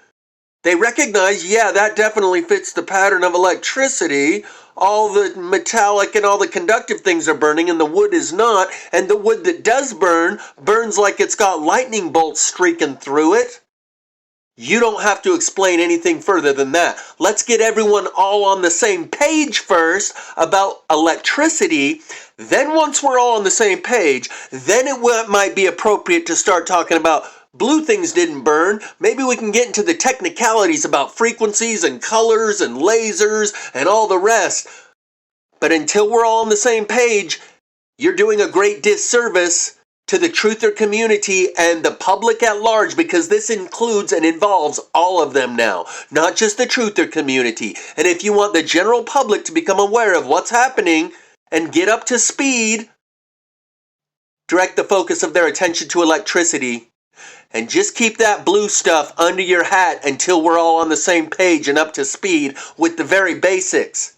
They recognize, yeah, that definitely fits the pattern of electricity. all the metallic and all the conductive things are burning and the wood is not, and the wood that does burn burns like it's got lightning bolts streaking through it. You don't have to explain anything further than that. Let's get everyone all on the same page first about electricity. Then once we're all on the same page, then it might be appropriate to start talking about blue things didn't burn. Maybe we can get into the technicalities about frequencies and colors and lasers and all the rest. But until we're all on the same page, you're doing a great disservice to the truther community and the public at large, because this includes and involves all of them now, not just the truther community. And if you want the general public to become aware of what's happening and get up to speed, direct the focus of their attention to electricity and just keep that blue stuff under your hat until we're all on the same page and up to speed with the very basics.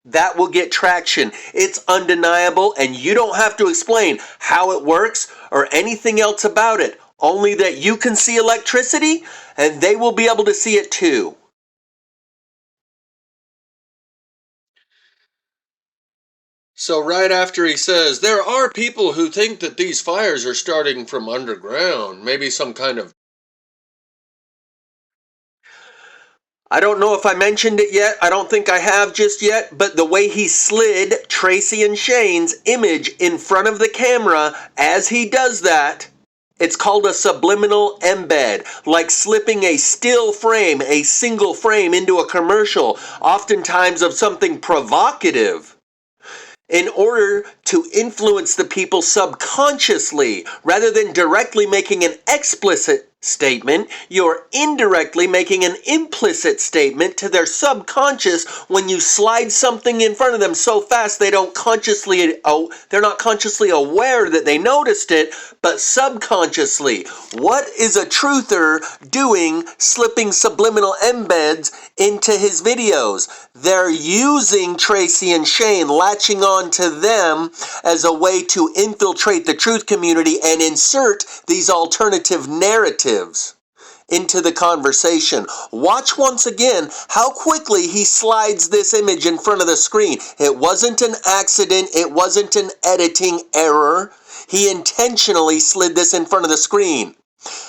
That will get traction. It's undeniable, and you don't have to explain how it works or anything else about it. Only that you can see electricity, and they will be able to see it too. So right after he says, there are people who think that these fires are starting from underground, maybe some kind of... I don't know if I mentioned it yet. I don't think I have just yet, but the way he slid Tracy and Shane's image in front of the camera as he does that, it's called a subliminal embed, like slipping a still frame, a single frame into a commercial, oftentimes of something provocative, in order to influence the people subconsciously. Rather than directly making an explicit statement, you're indirectly making an implicit statement to their subconscious when you slide something in front of them so fast they're not consciously aware that they noticed it, but subconsciously. What is a truther doing slipping subliminal embeds into his videos? They're using Tracy and Shane, latching on to them as a way to infiltrate the truth community and insert these alternative narratives into the conversation. Watch once again how quickly he slides this image in front of the screen. It wasn't an accident. It wasn't an editing error. He intentionally slid this in front of the screen.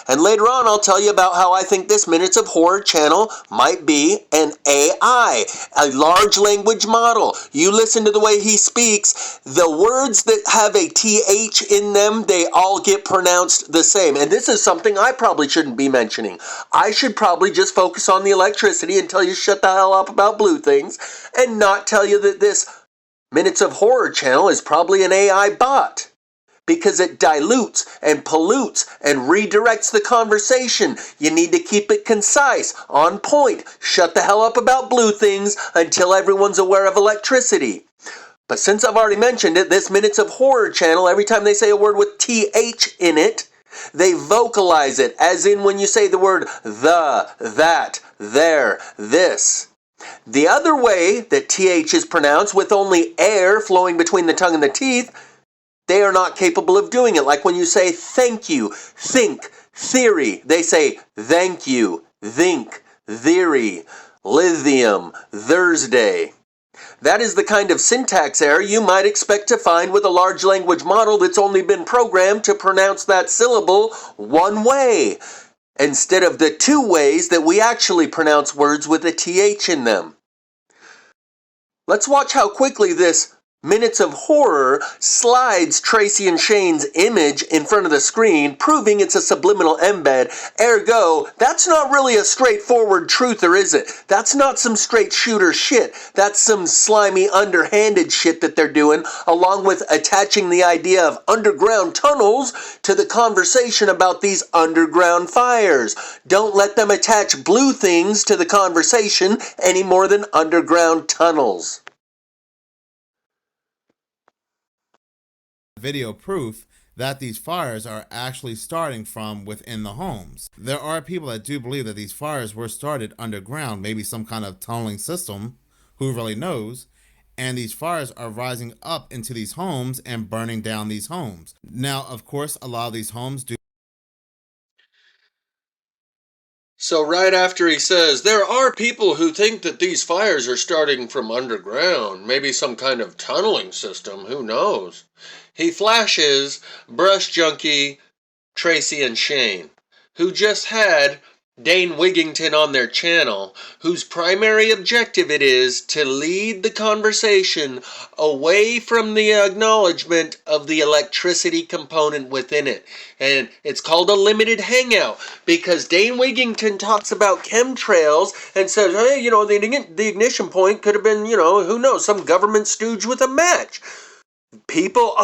And later on, I'll tell you about how I think this Minutes of Horror channel might be an AI, a large language model. You listen to the way he speaks, the words that have a TH in them, they all get pronounced the same. And this is something I probably shouldn't be mentioning. I should probably just focus on the electricity and tell you shut the hell up about blue things, and not tell you that this Minutes of Horror channel is probably an AI bot, because it dilutes and pollutes and redirects the conversation. You need to keep it concise, on point. Shut the hell up about blue things until everyone's aware of electricity. But since I've already mentioned it, this Minutes of Horror channel, every time they say a word with TH in it, they vocalize it, as in when you say the word the, that, there, this. The other way that TH is pronounced, with only air flowing between the tongue and the teeth, they are not capable of doing it. Like when you say thank you, think, theory, they say thank you, think, theory, lithium, Thursday. That is the kind of syntax error you might expect to find with a large language model that's only been programmed to pronounce that syllable one way, instead of the two ways that we actually pronounce words with a TH in them. Let's watch how quickly this Minutes of Horror slides Tracy and Shane's image in front of the screen, proving it's a subliminal embed. Ergo, that's not really a straightforward truther, is it? That's not some straight shooter shit. That's some slimy, underhanded shit that they're doing, along with attaching the idea of underground tunnels to the conversation about these underground fires. Don't let them attach blue things to the conversation any more than underground tunnels. Video proof that these fires are actually starting from within the homes. There are people that do believe that these fires were started underground, maybe some kind of tunneling system, who really knows, and these fires are rising up into these homes and burning down these homes. Now, of course, a lot of these homes do So right after he says, there are people who think that these fires are starting from underground, maybe some kind of tunneling system, who knows? He flashes Brush Junkie, Tracy, and Shane, who just had Dane Wigington on their channel, whose primary objective it is to lead the conversation away from the acknowledgement of the electricity component within it. And it's called a limited hangout because Dane Wigington talks about chemtrails and says, hey, you know, the ignition point could have been, you know, who knows, some government stooge with a match. People,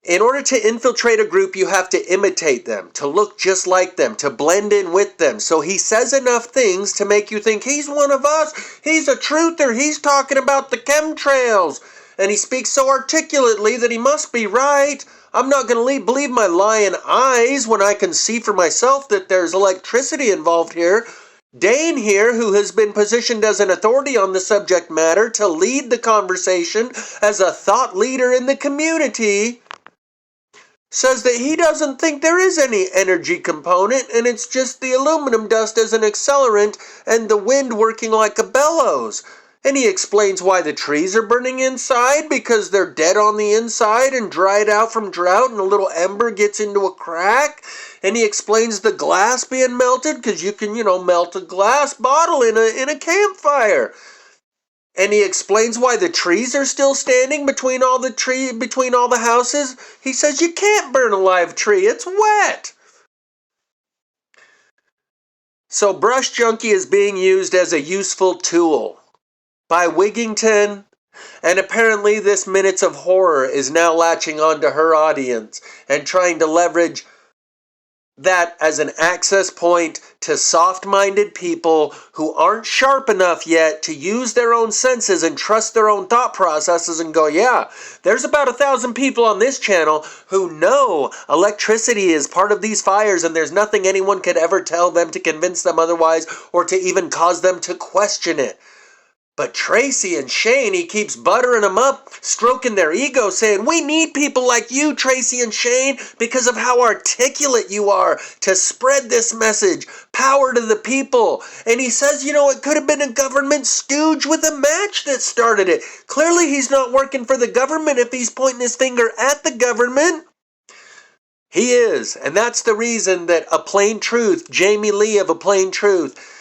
in order to infiltrate a group, you have to imitate them, to look just like them, to blend in with them. So he says enough things to make you think he's one of us, he's a truther, he's talking about the chemtrails. And he speaks so articulately that he must be right. I'm not going to believe my lying eyes when I can see for myself that there's electricity involved here. Dane here, who has been positioned as an authority on the subject matter to lead the conversation as a thought leader in the community, says that he doesn't think there is any energy component and it's just the aluminum dust as an accelerant and the wind working like a bellows. And he explains why the trees are burning inside, because they're dead on the inside and dried out from drought and a little ember gets into a crack. And he explains the glass being melted because you can, you know, melt a glass bottle in a campfire. And he explains why the trees are still standing between all the houses. He says you can't burn a live tree, it's wet. So Brush Junkie is being used as a useful tool by Wigington, and apparently this Minutes of Horror is now latching onto her audience and trying to leverage that as an access point to soft-minded people who aren't sharp enough yet to use their own senses and trust their own thought processes and go, yeah, there's about 1,000 people on this channel who know electricity is part of these fires and there's nothing anyone could ever tell them to convince them otherwise or to even cause them to question it. But Tracy and Shane, he keeps buttering them up, stroking their ego, saying, we need people like you, Tracy and Shane, because of how articulate you are to spread this message. Power to the people. And he says, you know, it could have been a government stooge with a match that started it. Clearly he's not working for the government if he's pointing his finger at the government. He is. And that's the reason that A Plain Truth, Jamie Lee of A Plain Truth,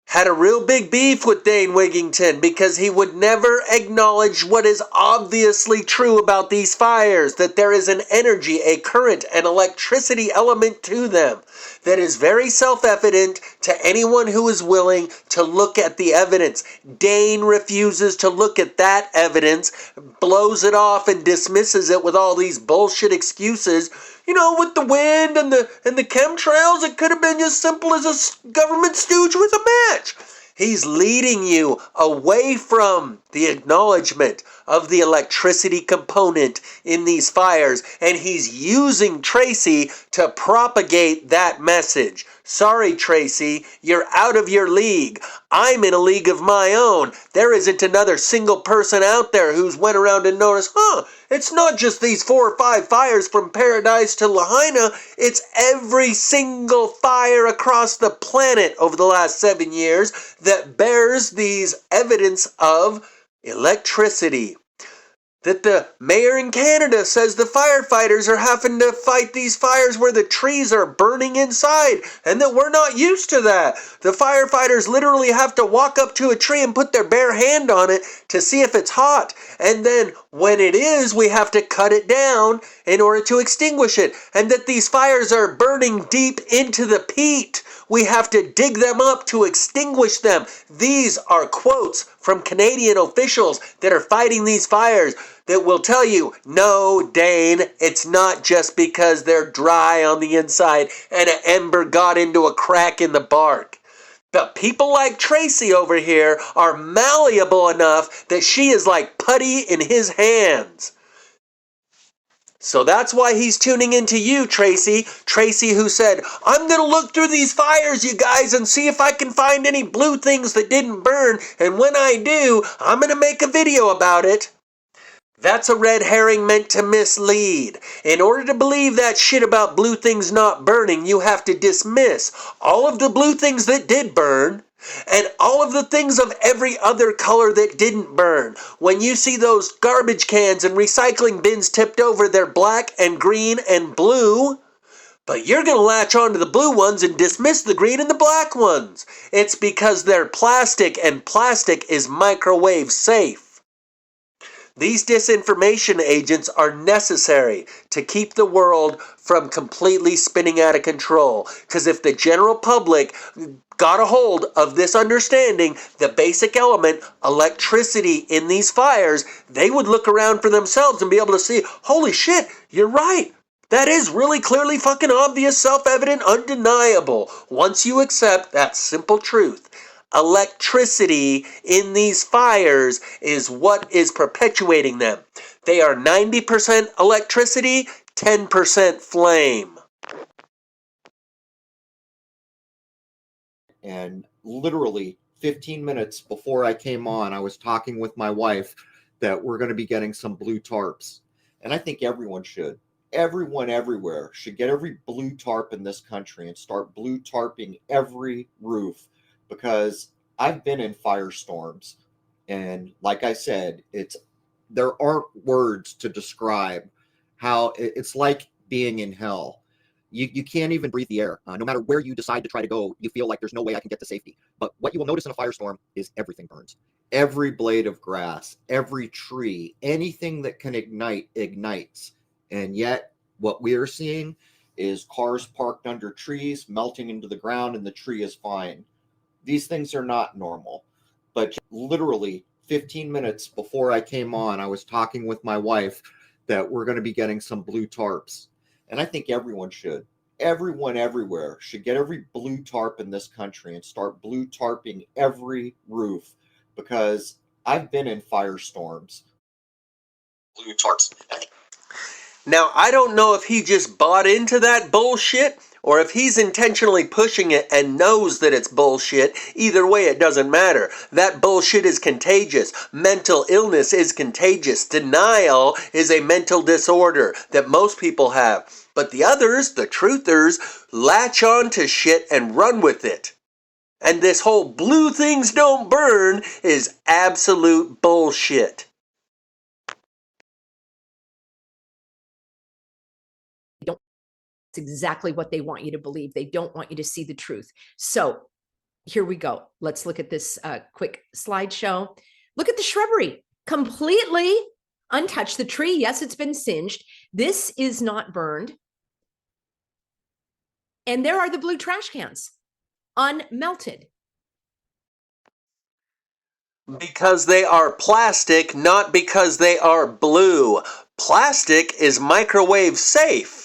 had a real big beef with Dane Wigington because he would never acknowledge what is obviously true about these fires, that there is an energy, a current, an electricity element to them that is very self-evident to anyone who is willing to look at the evidence. Dane refuses to look at that evidence, blows it off and dismisses it with all these bullshit excuses. You know, with the wind and the chemtrails, it could have been as simple as a government stooge with a match. He's leading you away from the acknowledgement of the electricity component in these fires, and he's using Tracy to propagate that message. Sorry, Tracy, you're out of your league. I'm in a league of my own. There isn't another single person out there who's went around and noticed, it's not just these 4 or 5 fires from Paradise to Lahaina, it's every single fire across the planet over the last 7 years that bears these evidence of electricity. That the mayor in Canada says the firefighters are having to fight these fires where the trees are burning inside, and that we're not used to that. The firefighters literally have to walk up to a tree and put their bare hand on it to see if it's hot. And then when it is, we have to cut it down in order to extinguish it. And that these fires are burning deep into the peat. We have to dig them up to extinguish them. These are quotes from Canadian officials that are fighting these fires that will tell you, no, Dane, it's not just because they're dry on the inside and an ember got into a crack in the bark. But people like Tracy over here are malleable enough that she is like putty in his hands. So that's why he's tuning into you, Tracy. Tracy who said, I'm going to look through these fires, you guys, and see if I can find any blue things that didn't burn. And when I do, I'm going to make a video about it. That's a red herring meant to mislead. In order to believe that shit about blue things not burning, you have to dismiss all of the blue things that did burn and all of the things of every other color that didn't burn. When you see those garbage cans and recycling bins tipped over, they're black and green and blue. But you're going to latch onto the blue ones and dismiss the green and the black ones. It's because they're plastic, and plastic is microwave safe. These disinformation agents are necessary to keep the world from completely spinning out of control. Because if the general public got a hold of this understanding, the basic element, electricity in these fires, they would look around for themselves and be able to see, holy shit, you're right. That is really clearly fucking obvious, self-evident, undeniable. Once you accept that simple truth, electricity in these fires is what is perpetuating them. They are 90% electricity, 10% flame. And literally 15 minutes before I came on, I was talking with my wife that we're going to be getting some blue tarps. And I think everyone should. Everyone everywhere should get every blue tarp in this country and start blue tarping every roof, because I've been in firestorms, and like I said, there aren't words to describe how it's like being in hell. You can't even breathe the air. No matter where you decide to try to go, you feel like there's no way I can get to safety. But what you will notice in a firestorm is everything burns. Every blade of grass, every tree, anything that can ignite, ignites. And yet what we are seeing is cars parked under trees, melting into the ground, and the tree is fine. These things are not normal. But literally 15 minutes before I came on, I was talking with my wife that we're going to be getting some blue tarps. And I think everyone should. Everyone everywhere should get every blue tarp in this country and start blue tarping every roof, because I've been in firestorms. Blue tarps. Now, I don't know if he just bought into that bullshit or if he's intentionally pushing it and knows that it's bullshit. Either way, it doesn't matter. That bullshit is contagious. Mental illness is contagious. Denial is a mental disorder that most people have. But the others, the truthers, latch on to shit and run with it. And this whole blue things don't burn is absolute bullshit. It's exactly what they want you to believe. They don't want you to see the truth. So here we go. Let's look at this quick slideshow. Look at the shrubbery, completely untouched. The tree, yes, it's been singed. This is not burned. And there are the blue trash cans, unmelted. Because they are plastic, not because they are blue. Plastic is microwave safe.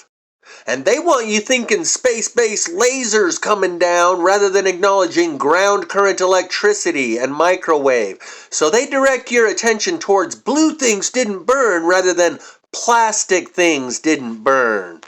And they want you thinking space-based lasers coming down rather than acknowledging ground current electricity and microwave. So they direct your attention towards blue things didn't burn rather than plastic things didn't burn.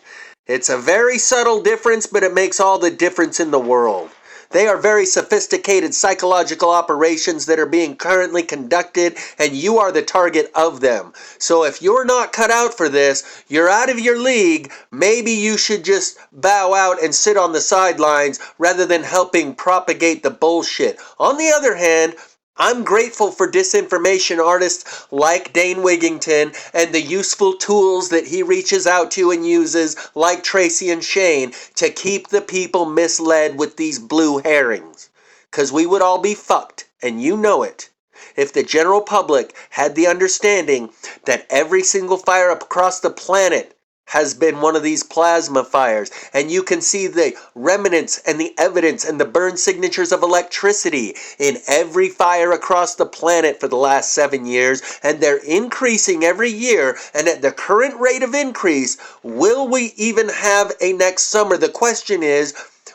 It's a very subtle difference, but it makes all the difference in the world. They are very sophisticated psychological operations that are being currently conducted, and you are the target of them. So if you're not cut out for this, you're out of your league. Maybe you should just bow out and sit on the sidelines rather than helping propagate the bullshit. On the other hand, I'm grateful for disinformation artists like Dane Wigington and the useful tools that he reaches out to and uses, like Tracy and Shane, to keep the people misled with these blue herrings. 'Cause we would all be fucked, and you know it, if the general public had the understanding that every single fire across the planet has been one of these plasma fires, and you can see the remnants and the evidence and the burn signatures of electricity in every fire across the planet for the last 7 years, and they're increasing every year, and at the current rate of increase, will we even have a next summer? The question is,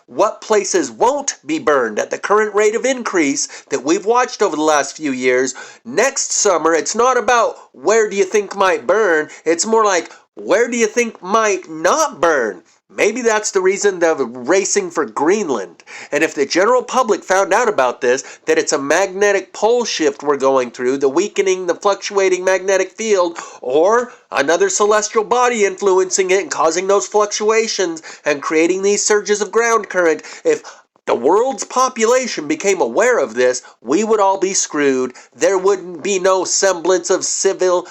what places won't be burned at the current rate of increase that we've watched over the last few years? Next summer, it's not about where do you think might burn, it's more like, where do you think might not burn? Maybe that's the reason they're racing for Greenland. And if the general public found out about this, that it's a magnetic pole shift we're going through, the weakening, the fluctuating magnetic field, or another celestial body influencing it and causing those fluctuations and creating these surges of ground current, if the world's population became aware of this, we would all be screwed. There wouldn't be no semblance of civil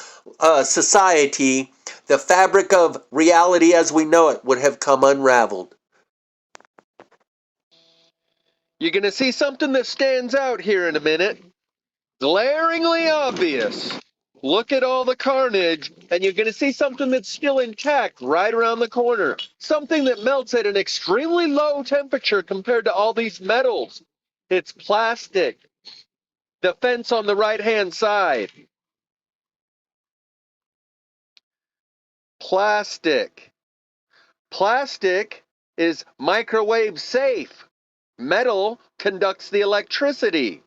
society. The fabric of reality as we know it would have come unraveled. You're going to see something that stands out here in a minute. Glaringly obvious. Look at all the carnage, and you're going to see something that's still intact right around the corner. Something that melts at an extremely low temperature compared to all these metals. It's plastic. The fence on the right-hand side. Plastic. Plastic is microwave safe. Metal conducts the electricity.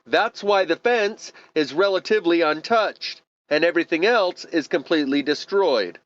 That's why the fence is relatively untouched, and everything else is completely destroyed.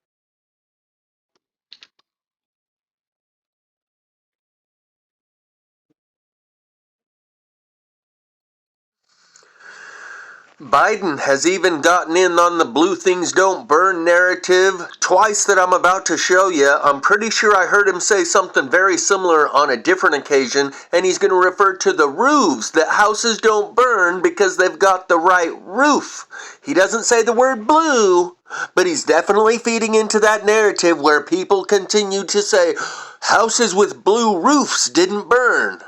Biden has even gotten in on the blue things don't burn narrative twice that I'm about to show you. I'm pretty sure I heard him say something very similar on a different occasion, and he's going to refer to the roofs, that houses don't burn because they've got the right roof. He doesn't say the word blue, but he's definitely feeding into that narrative where people continue to say houses with blue roofs didn't burn.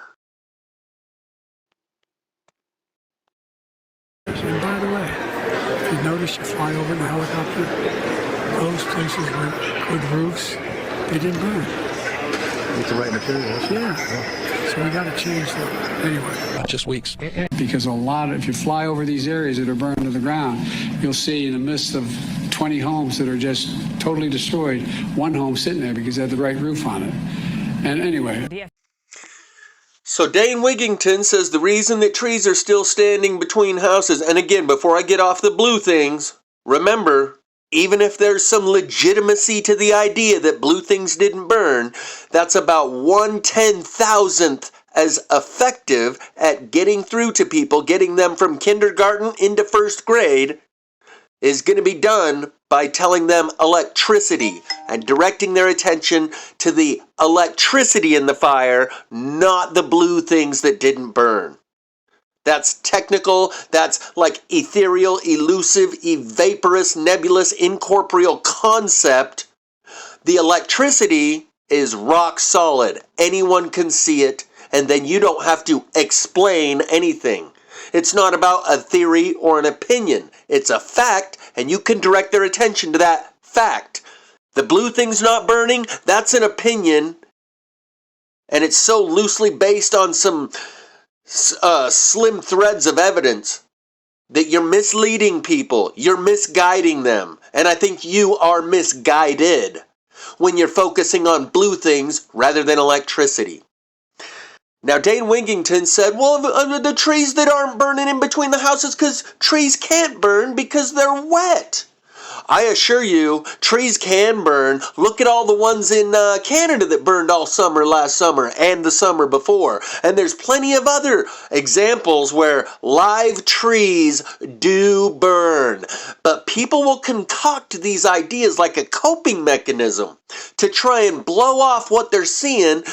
And by the way, if you notice you fly over in a helicopter, those places with good roofs, they didn't burn. With the right materials. Yeah. So we got to change that. Anyway. Just weeks. Because if you fly over these areas that are burned to the ground, you'll see in the midst of 20 homes that are just totally destroyed, one home sitting there because they had the right roof on it. And anyway. So Dane Wigington says the reason that trees are still standing between houses, and again, before I get off the blue things, remember, even if there's some legitimacy to the idea that blue things didn't burn, that's about 1/10,000th as effective at getting through to people, getting them from kindergarten into first grade, is going to be done by telling them electricity and directing their attention to the electricity in the fire, not the blue things that didn't burn. That's technical, that's like ethereal, elusive, vaporous, nebulous, incorporeal concept. The electricity is rock solid. Anyone can see it, and then you don't have to explain anything. It's not about a theory or an opinion. It's a fact, and you can direct their attention to that fact. The blue thing's not burning, that's an opinion, and it's so loosely based on some slim threads of evidence that you're misleading people, you're misguiding them, and I think you are misguided when you're focusing on blue things rather than electricity. Now, Dane Wigington said, well, the trees that aren't burning in between the houses because trees can't burn because they're wet. I assure you, trees can burn. Look at all the ones in Canada that burned all summer last summer and the summer before. And there's plenty of other examples where live trees do burn. But people will concoct these ideas like a coping mechanism to try and blow off what they're seeing.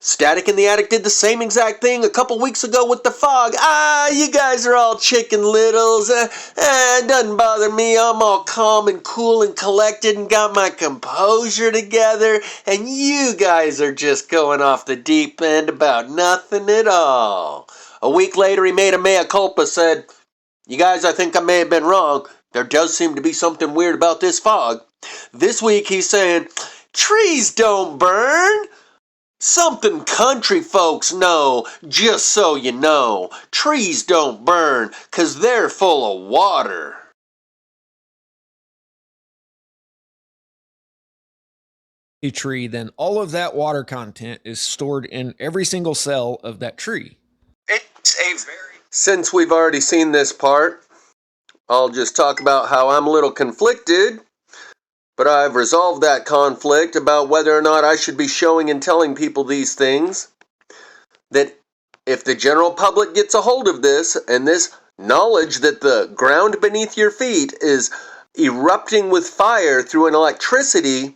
Static in the Attic did the same exact thing a couple weeks ago with the fog. You guys are all chicken littles. It doesn't bother me. I'm all calm and cool and collected and got my composure together. And you guys are just going off the deep end about nothing at all. A week later, he made a mea culpa, said, you guys, I think I may have been wrong. There does seem to be something weird about this fog. This week, he's saying, trees don't burn. Something country folks know, just so you know. Trees don't burn, 'cause they're full of water. A tree, then all of that water content is stored in every single cell of that tree. Since we've already seen this part, I'll just talk about how I'm a little conflicted. But I've resolved that conflict about whether or not I should be showing and telling people these things. That if the general public gets a hold of this, and this knowledge that the ground beneath your feet is erupting with fire through an electricity,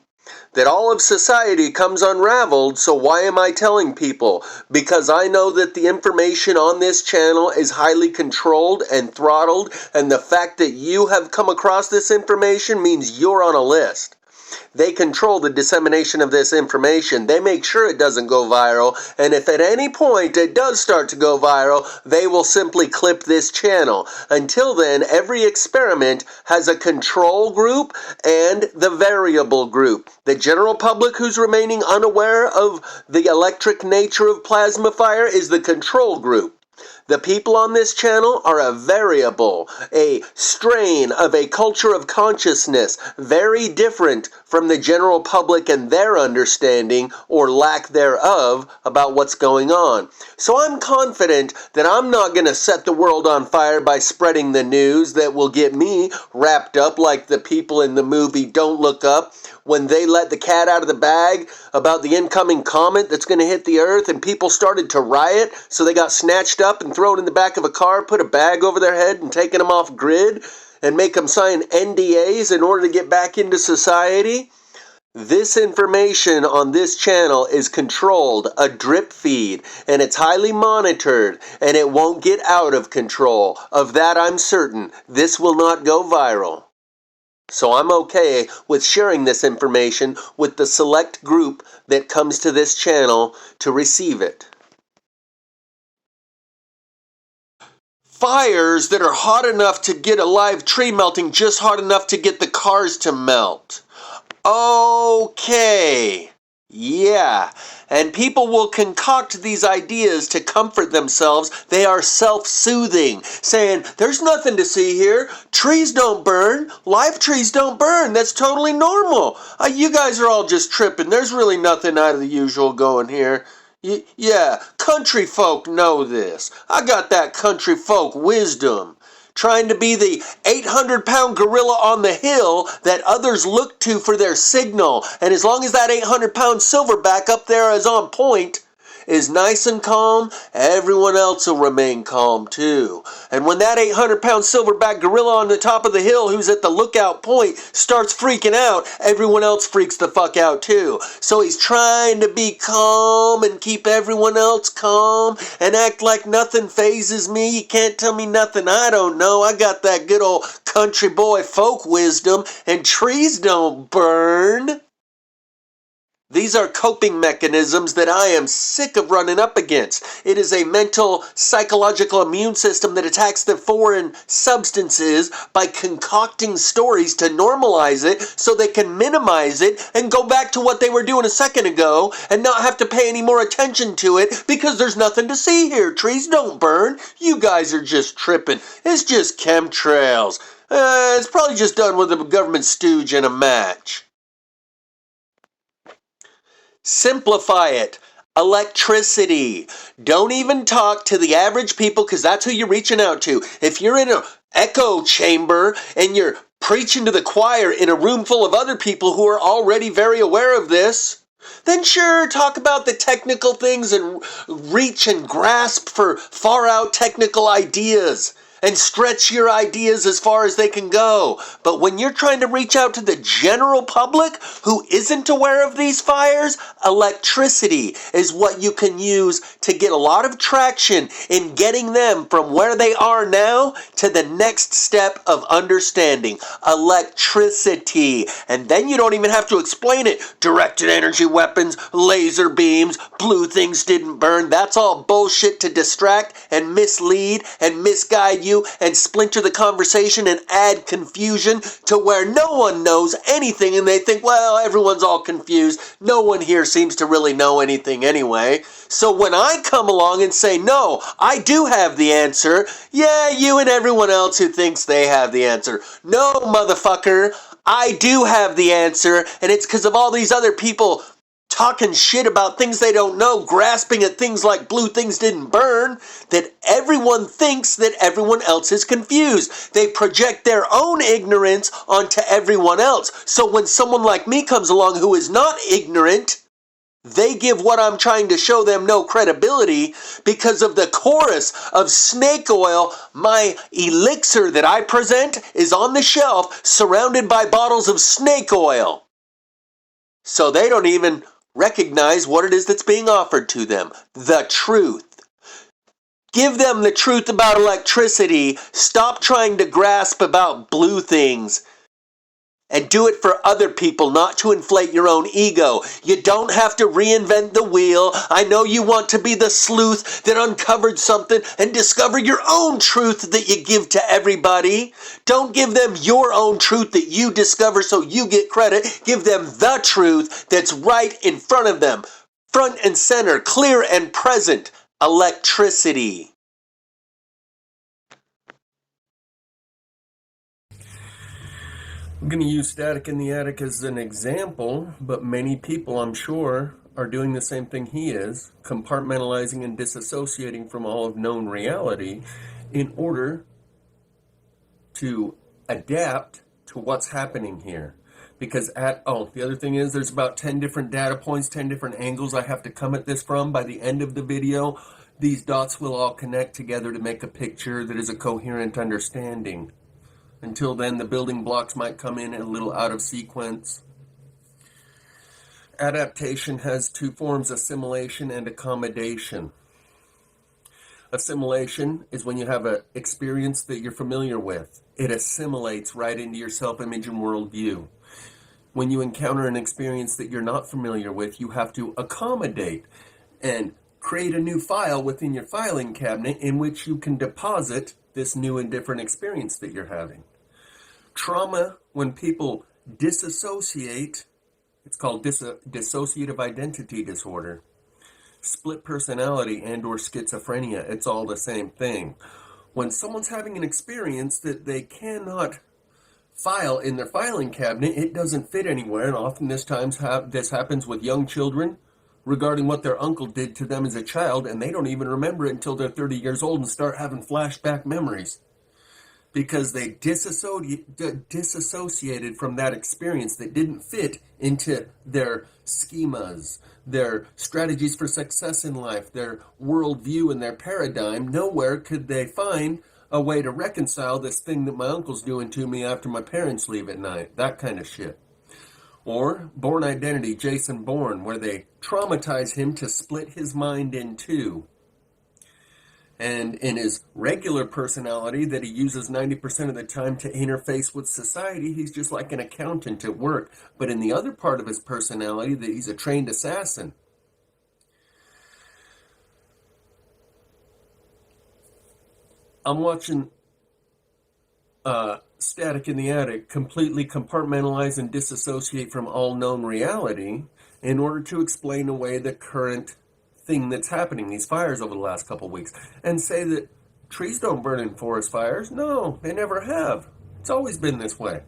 that all of society comes unraveled. So why am I telling people? Because I know that the information on this channel is highly controlled and throttled, and the fact that you have come across this information means you're on a list. They control the dissemination of this information. They make sure it doesn't go viral, and if at any point it does start to go viral, they will simply clip this channel. Until then, every experiment has a control group and the variable group. The general public who's remaining unaware of the electric nature of plasma fire is the control group. The people on this channel are a variable, a strain of a culture of consciousness, very different from the general public and their understanding, or lack thereof, about what's going on. So I'm confident that I'm not going to set the world on fire by spreading the news that will get me wrapped up like the people in the movie Don't Look Up, when they let the cat out of the bag about the incoming comet that's going to hit the earth, and people started to riot, so they got snatched up and thrown in the back of a car, put a bag over their head and taken them off grid, and make them sign NDAs in order to get back into society. This information on this channel is controlled, a drip feed, and it's highly monitored, and it won't get out of control. Of that I'm certain. This will not go viral. So I'm okay with sharing this information with the select group that comes to this channel to receive it. Fires that are hot enough to get a live tree melting, just hot enough to get the cars to melt. Okay. Yeah, and people will concoct these ideas to comfort themselves. They are self-soothing, saying, there's nothing to see here. Trees don't burn. Live trees don't burn. That's totally normal. You guys are all just tripping. There's really nothing out of the usual going here. Yeah, country folk know this. I got that country folk wisdom. Trying to be the 800-pound gorilla on the hill that others look to for their signal. And as long as that 800-pound silverback up there is on point, is nice and calm, everyone else will remain calm too. And when that 800-pound silverback gorilla on the top of the hill who's at the lookout point starts freaking out, everyone else freaks the fuck out too. So he's trying to be calm and keep everyone else calm and act like nothing phases me. You can't tell me nothing I don't know. I got that good old country boy folk wisdom, and trees don't burn. These are coping mechanisms that I am sick of running up against. It is a mental, psychological immune system that attacks the foreign substances by concocting stories to normalize it so they can minimize it and go back to what they were doing a second ago and not have to pay any more attention to it because there's nothing to see here. Trees don't burn. You guys are just tripping. It's just chemtrails. It's probably just done with a government stooge and a match. Simplify it. Electricity. Don't even talk to the average people, because that's who you're reaching out to. If you're in an echo chamber and you're preaching to the choir in a room full of other people who are already very aware of this, then sure, talk about the technical things and reach and grasp for far out technical ideas and stretch your ideas as far as they can go. But when you're trying to reach out to the general public who isn't aware of these fires, electricity is what you can use to get a lot of traction in getting them from where they are now to the next step of understanding. Electricity. And then you don't even have to explain it. Directed energy weapons, laser beams, blue things didn't burn. That's all bullshit to distract and mislead and misguide you and splinter the conversation and add confusion to where no one knows anything and they think, well, everyone's all confused. No one here seems to really know anything anyway. So when I come along and say, no, I do have the answer, yeah, you and everyone else who thinks they have the answer. No, motherfucker, I do have the answer, and it's because of all these other people talking shit about things they don't know, grasping at things like blue things didn't burn, that everyone thinks that everyone else is confused. They project their own ignorance onto everyone else. So when someone like me comes along who is not ignorant, they give what I'm trying to show them no credibility because of the chorus of snake oil. My elixir that I present is on the shelf surrounded by bottles of snake oil. So they don't even recognize what it is that's being offered to them. The truth. Give them the truth about electricity. Stop trying to grasp about blue things. And do it for other people, not to inflate your own ego. You don't have to reinvent the wheel. I know you want to be the sleuth that uncovered something and discover your own truth that you give to everybody. Don't give them your own truth that you discover so you get credit. Give them the truth that's right in front of them. Front and center, clear and present. Electricity. I'm going to use Static in the Attic as an example, but many people, I'm sure, are doing the same thing he is, compartmentalizing and disassociating from all of known reality in order to adapt to what's happening here. Because the other thing is there's about 10 different data points, 10 different angles I have to come at this from. By the end of the video, these dots will all connect together to make a picture that is a coherent understanding. Until then, the building blocks might come in a little out of sequence. Adaptation has two forms, assimilation and accommodation. Assimilation is when you have an experience that you're familiar with. It assimilates right into your self-image and worldview. When you encounter an experience that you're not familiar with, you have to accommodate and create a new file within your filing cabinet in which you can deposit this new and different experience that you're having. Trauma, when people disassociate, it's called dissociative identity disorder. Split personality and or schizophrenia, it's all the same thing. When someone's having an experience that they cannot file in their filing cabinet, it doesn't fit anywhere, and often this happens with young children regarding what their uncle did to them as a child, and they don't even remember it until they're 30 years old and start having flashback memories. Because they disassociated from that experience that didn't fit into their schemas, their strategies for success in life, their worldview and their paradigm. Nowhere could they find a way to reconcile this thing that my uncle's doing to me after my parents leave at night. That kind of shit. Or Bourne Identity, Jason Bourne, where they traumatize him to split his mind in two. And in his regular personality that he uses 90% of the time to interface with society, he's just like an accountant at work. But in the other part of his personality, that he's a trained assassin. I'm watching Static in the Attic completely compartmentalize and disassociate from all known reality in order to explain away the current thing that's happening, these fires over the last couple of weeks, and say that trees don't burn in forest fires. No, they never have. It's always been this way.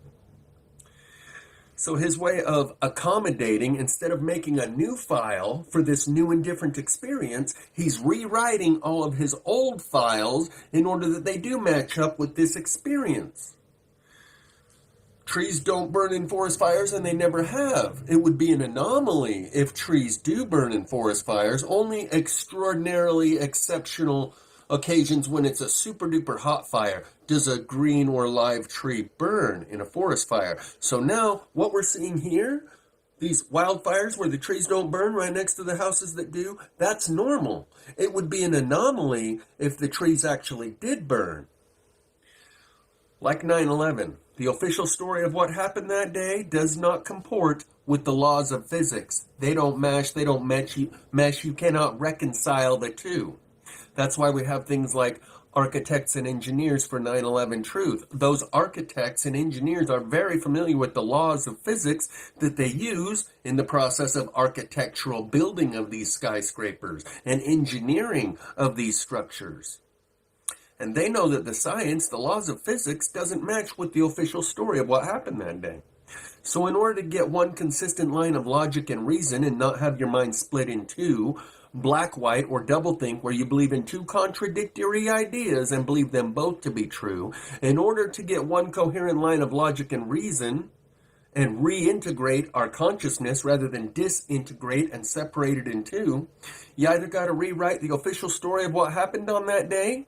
So his way of accommodating, instead of making a new file for this new and different experience, he's rewriting all of his old files in order that they do match up with this experience. Trees don't burn in forest fires, and they never have. It would be an anomaly if trees do burn in forest fires. Only extraordinarily exceptional occasions when it's a super duper hot fire does a green or live tree burn in a forest fire. So now what we're seeing here, these wildfires where the trees don't burn right next to the houses that do, that's normal. It would be an anomaly if the trees actually did burn. Like 9/11. The official story of what happened that day does not comport with the laws of physics. They don't mesh, you cannot reconcile the two. That's why we have things like architects and engineers for 9/11 truth. Those architects and engineers are very familiar with the laws of physics that they use in the process of architectural building of these skyscrapers and engineering of these structures. And they know that the science, the laws of physics, doesn't match with the official story of what happened that day. So in order to get one consistent line of logic and reason and not have your mind split in two, black, white, or doublethink, where you believe in two contradictory ideas and believe them both to be true, in order to get one coherent line of logic and reason and reintegrate our consciousness rather than disintegrate and separate it in two, you either got to rewrite the official story of what happened on that day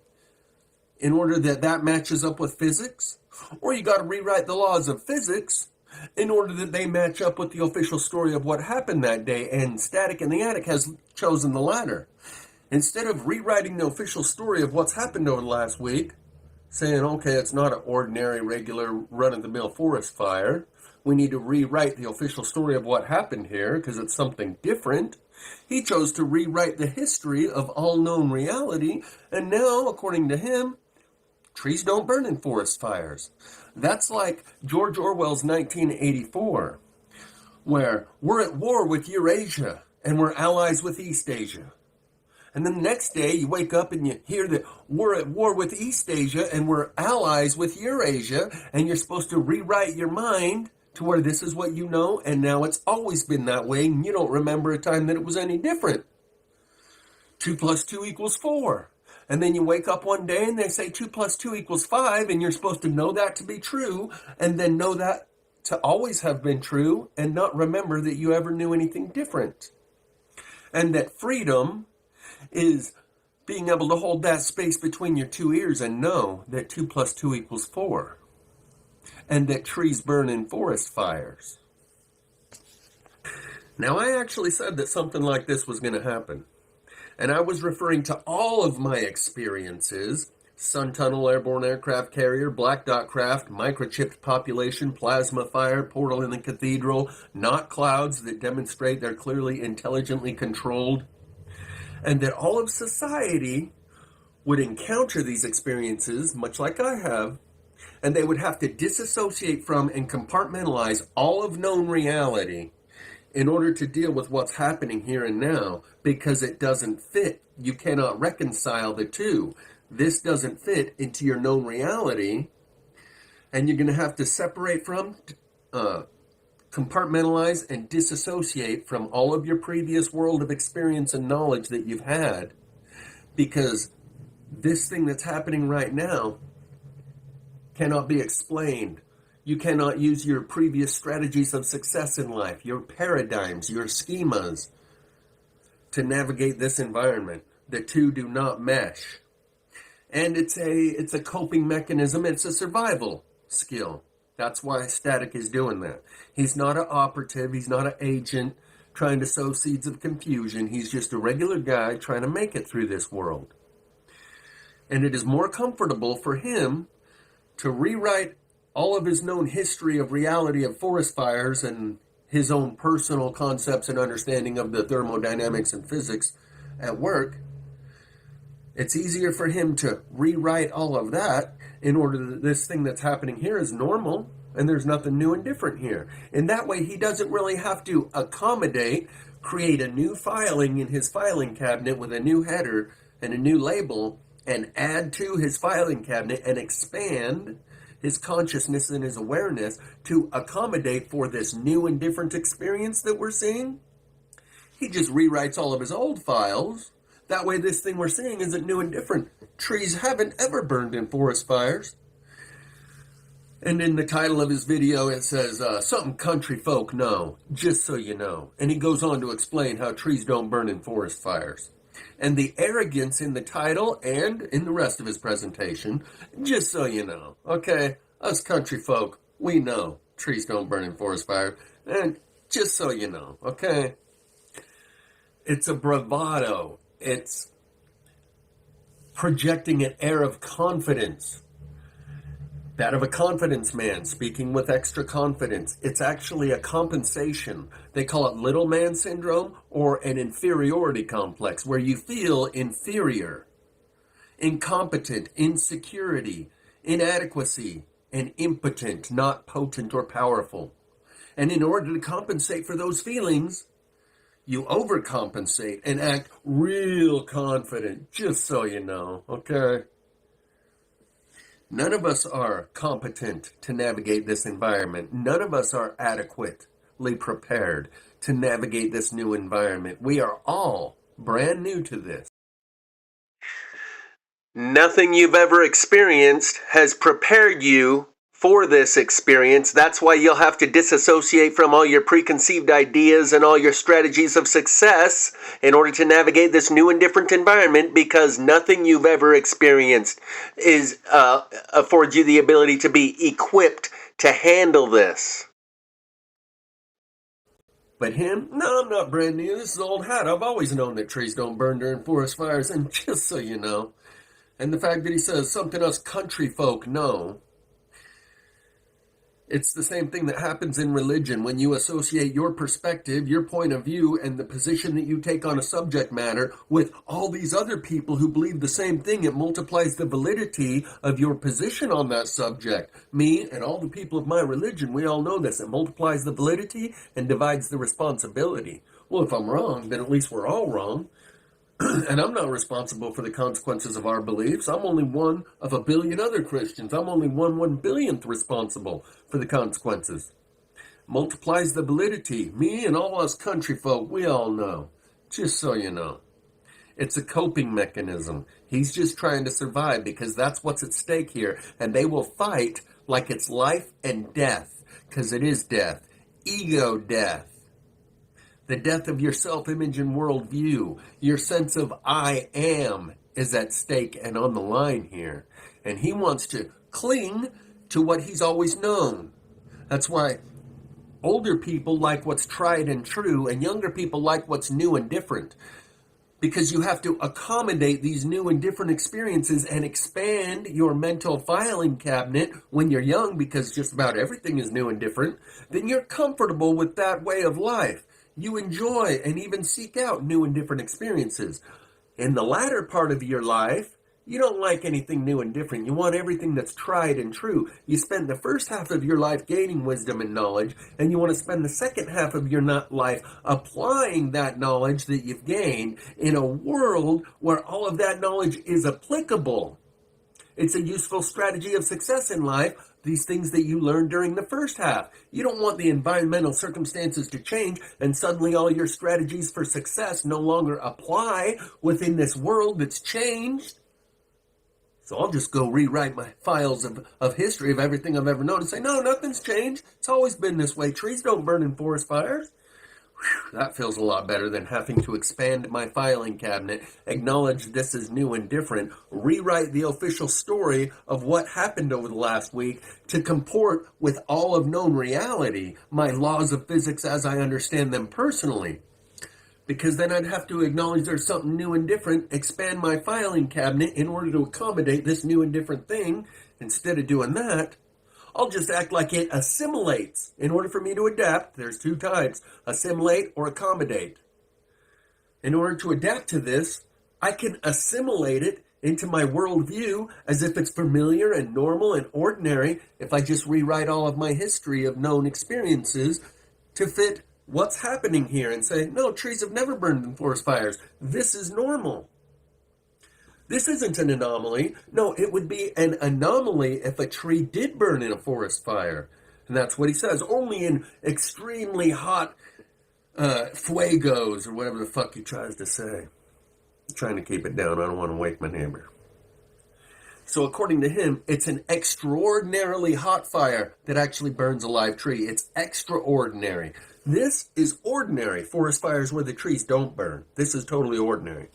in order that that matches up with physics, or you got to rewrite the laws of physics in order that they match up with the official story of what happened that day, and Static in the Attic has chosen the latter. Instead of rewriting the official story of what's happened over the last week, saying, okay, it's not an ordinary, regular, run-of-the-mill forest fire, we need to rewrite the official story of what happened here because it's something different, he chose to rewrite the history of all known reality, and now, according to him, trees don't burn in forest fires. That's like George Orwell's 1984, where we're at war with Eurasia and we're allies with East Asia. And then the next day you wake up and you hear that we're at war with East Asia and we're allies with Eurasia, and you're supposed to rewrite your mind to where this is what you know, and now it's always been that way, and you don't remember a time that it was any different. 2 + 2 = 4. And then you wake up one day and they say 2 + 2 = 5, and you're supposed to know that to be true, and then know that to always have been true, and not remember that you ever knew anything different. And that freedom is being able to hold that space between your two ears and know that 2 + 2 = 4. And that trees burn in forest fires. Now, I actually said that something like this was going to happen. And I was referring to all of my experiences: sun tunnel, airborne aircraft carrier, black dot craft, microchipped population, plasma fire, portal in the cathedral, not clouds that demonstrate they're clearly intelligently controlled. And that all of society would encounter these experiences, much like I have, and they would have to disassociate from and compartmentalize all of known reality in order to deal with what's happening here and now, because it doesn't fit. You cannot reconcile the two. This doesn't fit into your known reality, and you're going to have to separate from, compartmentalize, and disassociate from all of your previous world of experience and knowledge that you've had, because this thing that's happening right now cannot be explained. You cannot use your previous strategies of success in life, your paradigms, your schemas, to navigate this environment. The two do not mesh. And it's a coping mechanism. It's a survival skill. That's why Static is doing that. He's not an operative. He's not an agent trying to sow seeds of confusion. He's just a regular guy trying to make it through this world. And it is more comfortable for him to rewrite all of his known history of reality of forest fires and his own personal concepts and understanding of the thermodynamics and physics at work. It's easier for him to rewrite all of that in order that this thing that's happening here is normal and there's nothing new and different here. In that way, he doesn't really have to accommodate, create a new filing in his filing cabinet with a new header and a new label, and add to his filing cabinet and expand his consciousness and his awareness to accommodate for this new and different experience that we're seeing. He just rewrites all of his old files. That way this thing we're seeing isn't new and different. Trees haven't ever burned in forest fires. And in the title of his video it says, something country folk know, just so you know. And he goes on to explain how trees don't burn in forest fires. And the arrogance in the title and in the rest of his presentation, just so you know. Okay, us country folk, we know trees don't burn in forest fires. And just so you know, okay? It's a bravado. It's projecting an air of confidence. That of a confidence man speaking with extra confidence. It's actually a compensation. They call it little man syndrome or an inferiority complex, where you feel inferior, incompetent, insecurity, inadequacy, and impotent, not potent or powerful. And in order to compensate for those feelings, you overcompensate and act real confident, just so you know, okay? None of us are competent to navigate this environment. None of us are adequately prepared to navigate this new environment. We are all brand new to this. Nothing you've ever experienced has prepared you for this experience. That's why you'll have to disassociate from all your preconceived ideas and all your strategies of success in order to navigate this new and different environment, because nothing you've ever experienced is affords you the ability to be equipped to handle this. But him? No, I'm not brand new. This is old hat. I've always known that trees don't burn during forest fires, and just so you know, and the fact that he says something us country folk know, it's the same thing that happens in religion when you associate your perspective, your point of view, and the position that you take on a subject matter with all these other people who believe the same thing. It multiplies the validity of your position on that subject. Me and all the people of my religion, we all know this. It multiplies the validity and divides the responsibility. Well, if I'm wrong, then at least we're all wrong. And I'm not responsible for the consequences of our beliefs. I'm only one of a billion other Christians. I'm only 1/1,000,000th responsible for the consequences. Multiplies the validity. Me and all us country folk, we all know. Just so you know. It's a coping mechanism. He's just trying to survive because that's what's at stake here. And they will fight like it's life and death, because it is death. Ego death. The death of your self-image and worldview. Your sense of I am is at stake and on the line here. And he wants to cling to what he's always known. That's why older people like what's tried and true, and younger people like what's new and different. Because you have to accommodate these new and different experiences and expand your mental filing cabinet when you're young, because just about everything is new and different. Then you're comfortable with that way of life. You enjoy and even seek out new and different experiences. In the latter part of your life, you don't like anything new and different. You want everything that's tried and true. You spend the first half of your life gaining wisdom and knowledge, and you want to spend the second half of your life applying that knowledge that you've gained in a world where all of that knowledge is applicable. It's a useful strategy of success in life, these things that you learned during the first half. You don't want the environmental circumstances to change and suddenly all your strategies for success no longer apply within this world that's changed. So I'll just go rewrite my files of history of everything I've ever known and say, no, nothing's changed. It's always been this way. Trees don't burn in forest fires. Whew, that feels a lot better than having to expand my filing cabinet, acknowledge this is new and different, rewrite the official story of what happened over the last week to comport with all of known reality, my laws of physics as I understand them personally. Because then I'd have to acknowledge there's something new and different, expand my filing cabinet in order to accommodate this new and different thing. Instead of doing that, I'll just act like it assimilates. In order for me to adapt, there's two types, assimilate or accommodate. In order to adapt to this, I can assimilate it into my worldview as if it's familiar and normal and ordinary if I just rewrite all of my history of known experiences to fit what's happening here and say, no, trees have never burned in forest fires. This is normal. This isn't an anomaly. No, it would be an anomaly if a tree did burn in a forest fire. And that's what he says. Only in extremely hot fuegos, or whatever the fuck he tries to say. I'm trying to keep it down. I don't want to wake my neighbor. So according to him, it's an extraordinarily hot fire that actually burns a live tree. It's extraordinary. This is ordinary. Forest fires where the trees don't burn. This is totally ordinary.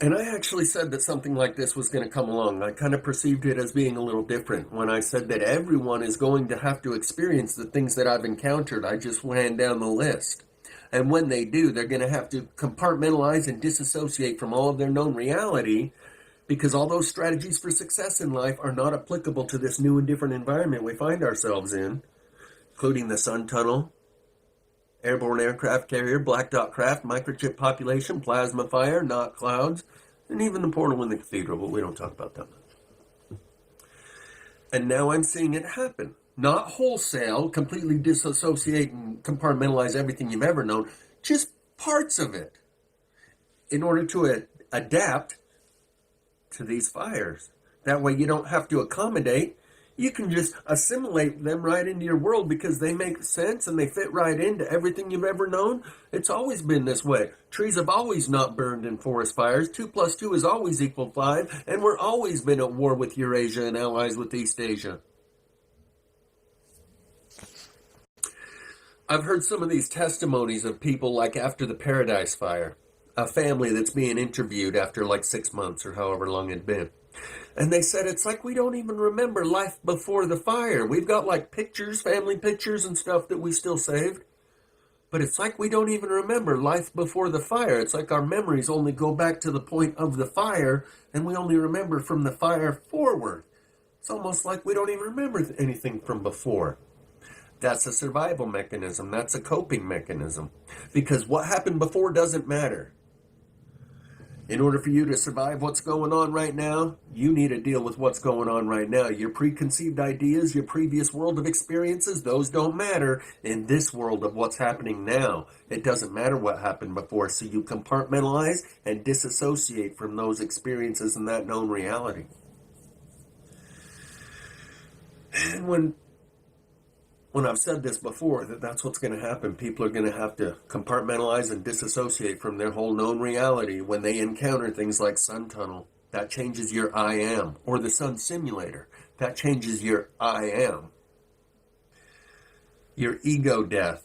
And I actually said that something like this was going to come along. I kind of perceived it as being a little different when I said that everyone is going to have to experience the things that I've encountered. I just ran down the list. And when they do, they're going to have to compartmentalize and disassociate from all of their known reality, because all those strategies for success in life are not applicable to this new and different environment we find ourselves in, including the sun tunnel, airborne aircraft carrier, black dot craft, microchip population, plasma fire, not clouds, and even the portal in the cathedral, but we don't talk about that much. And now I'm seeing it happen. Not wholesale, completely disassociate and compartmentalize everything you've ever known, just parts of it, in order to adapt to these fires. That way you don't have to accommodate. You can just assimilate them right into your world because they make sense and they fit right into everything you've ever known. It's always been this way. Trees have always not burned in forest fires. 2 + 2 has always equaled 5, and we're always been at war with Eurasia and allies with East Asia. I've heard some of these testimonies of people like after the Paradise Fire, a family that's being interviewed after like 6 months or however long it'd been. And they said it's like we don't even remember life before the fire. We've got like pictures, family pictures and stuff that we still saved. But it's like we don't even remember life before the fire. It's like our memories only go back to the point of the fire, and we only remember from the fire forward. It's almost like we don't even remember anything from before. That's a survival mechanism. That's a coping mechanism. Because what happened before doesn't matter. In order for you to survive what's going on right now, you need to deal with what's going on right now. Your preconceived ideas, your previous world of experiences, those don't matter in this world of what's happening now. It doesn't matter what happened before, so you compartmentalize and disassociate from those experiences and that known reality. And when I've said this before, that's what's going to happen. People are going to have to compartmentalize and disassociate from their whole known reality when they encounter things like sun tunnel. That changes your I am. Or the sun simulator. That changes your I am. Your ego death.